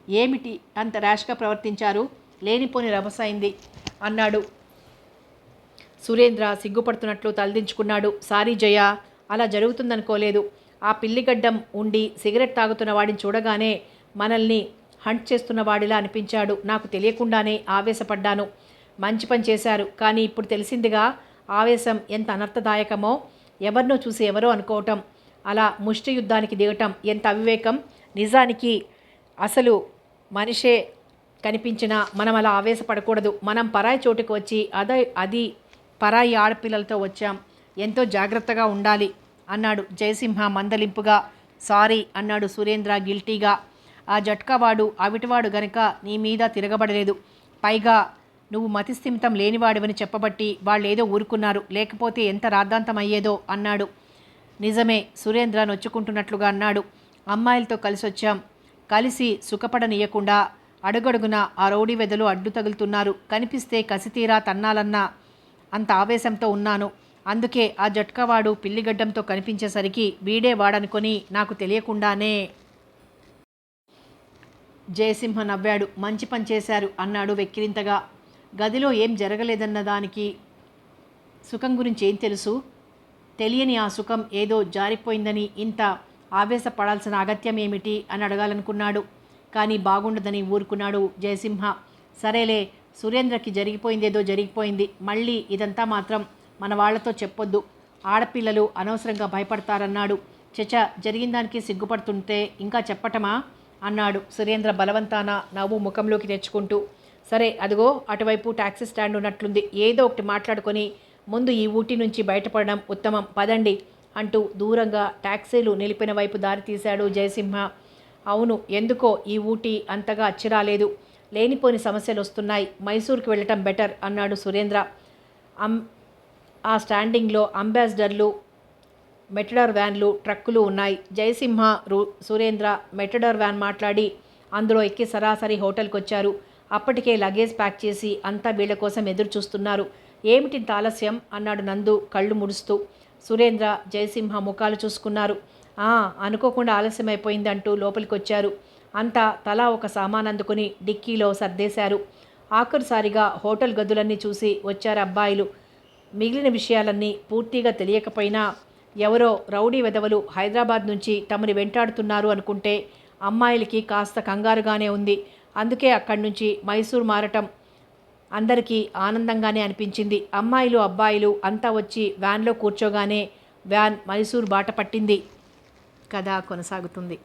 ఏమిటి అంత ర్యాష్గా ప్రవర్తించారు? లేనిపోని రభసైంది అన్నాడు. సురేంద్ర సిగ్గుపడుతున్నట్లు తలదించుకున్నాడు. సారీ జయ, అలా జరుగుతుందనుకోలేదు. ఆ పిల్లిగడ్డం ఉండి సిగరెట్ తాగుతున్న వాడిని చూడగానే మనల్ని హంట్ చేస్తున్న వాడిలా అనిపించాడు. నాకు తెలియకుండానే ఆవేశపడ్డాను. మంచి పని చేశారు, కానీ ఇప్పుడు తెలిసిందిగా ఆవేశం ఎంత అనర్థదాయకమో. ఎవరినో చూసి ఎవరో అనుకోవటం, అలా ముష్టి యుద్ధానికి దిగటం ఎంత అవివేకం. నిజానికి అసలు మనిషే కనిపించినా మనం అలా ఆవేశపడకూడదు. మనం పరాయి చోటుకు వచ్చి అది పరాయి ఆడపిల్లలతో వచ్చాం. ఎంతో జాగ్రత్తగా ఉండాలి అన్నాడు జయసింహ మందలింపుగా. సారీ అన్నాడు సురేంద్ర గిల్టీగా. ఆ జట్కావాడు అవిటివాడు గనక నీ మీద తిరగబడలేదు. పైగా నువ్వు మతిస్థిమితం లేనివాడివని చెప్పబట్టి వాళ్ళేదో ఊరుకున్నారు, లేకపోతే ఎంత రాద్ధాంతం అయ్యేదో అన్నాడు. నిజమే, సురేంద్ర నొచ్చుకుంటున్నట్లుగా అన్నాడు. అమ్మాయిలతో కలిసొచ్చాం, కలిసి సుఖపడనీయకుండా అడుగడుగున ఆ రౌడీ వెదలు అడ్డు తగులుతున్నారు. కనిపిస్తే కసితీరా తన్నాలన్న అంత ఆవేశంతో ఉన్నాను. అందుకే ఆ జట్కావాడు పిల్లిగడ్డంతో కనిపించేసరికి వీడే వాడనుకొని నాకు తెలియకుండానే. జయసింహ నవ్వాడు. మంచి పని చేశారు అన్నాడు వెక్కిరింతగా. గదిలో ఏం జరగలేదన్న దానికి సుఖం గురించి ఏం తెలుసు? తెలియని ఆ సుఖం ఏదో జారిపోయిందని ఇంత ఆవేశపడాల్సిన అగత్యం ఏమిటి అని అడగాలనుకున్నాడు. కానీ బాగుండదని ఊరుకున్నాడు జయసింహ. సరేలే, సురేంద్రకి జరిగిపోయిందేదో జరిగిపోయింది. మళ్ళీ ఇదంతా మాత్రం మన వాళ్లతో చెప్పొద్దు, ఆడపిల్లలు అనవసరంగా భయపడతారన్నాడు. చచ, జరిగిన దానికి సిగ్గుపడుతుంటే ఇంకా చెప్పటమా అన్నాడు సురేంద్ర బలవంతాన నవ్వు ముఖంలోకి తెచ్చుకుంటూ. సరే, అదిగో అటువైపు టాక్సీ స్టాండ్ ఉన్నట్లుంది. ఏదో ఒకటి మాట్లాడుకొని ముందు ఈ ఊటీ నుంచి బయటపడడం ఉత్తమం, పదండి అంటూ దూరంగా టాక్సీలు నిలిపిన వైపు దారి తీశాడు జయసింహ. అవును, ఎందుకో ఈ ఊటీ అంతగా అచ్చిరాలేదు. లేనిపోని సమస్యలు వస్తున్నాయి. మైసూర్కి వెళ్ళటం బెటర్ అన్నాడు సురేంద్ర. ఆ స్టాండింగ్లో అంబాసిడర్లు, మెటడార్ వ్యాన్లు, ట్రక్కులు ఉన్నాయి. జయసింహ సురేంద్ర మెటడార్ వ్యాన్ మాట్లాడి అందులో ఎక్కి సరాసరి హోటల్కి వచ్చారు. అప్పటికే లగేజ్ ప్యాక్ చేసి అంతా వీళ్ల కోసం ఎదురు చూస్తున్నారు. ఏమిటింత ఆలస్యం అన్నాడు నందు కళ్ళు ముడుస్తూ. సురేంద్ర జయసింహ ముఖాలు చూసుకున్నారు. అనుకోకుండా ఆలస్యమైపోయింది అంటూ లోపలికి వచ్చారు. అంతా తలా ఒక సామాన్ అందుకుని డిక్కీలో సర్దేశారు. ఆఖరుసారిగా హోటల్ గదులన్నీ చూసి వచ్చారు అబ్బాయిలు. మిగిలిన విషయాలన్నీ పూర్తిగా తెలియకపోయినా ఎవరో రౌడీ వెధవలు హైదరాబాద్ నుంచి తమని వెంటాడుతున్నారు అనుకుంటే అమ్మాయిలకి కాస్త కంగారుగానే ఉంది. అందుకే అక్కడి నుంచి మైసూర్ మారటం అందరికీ ఆనందంగానే అనిపించింది. అమ్మాయిలు అబ్బాయిలు అంతా వచ్చి వ్యాన్లో కూర్చోగానే వ్యాన్ మైసూర్ బాట పట్టింది. కథ కొనసాగుతుంది.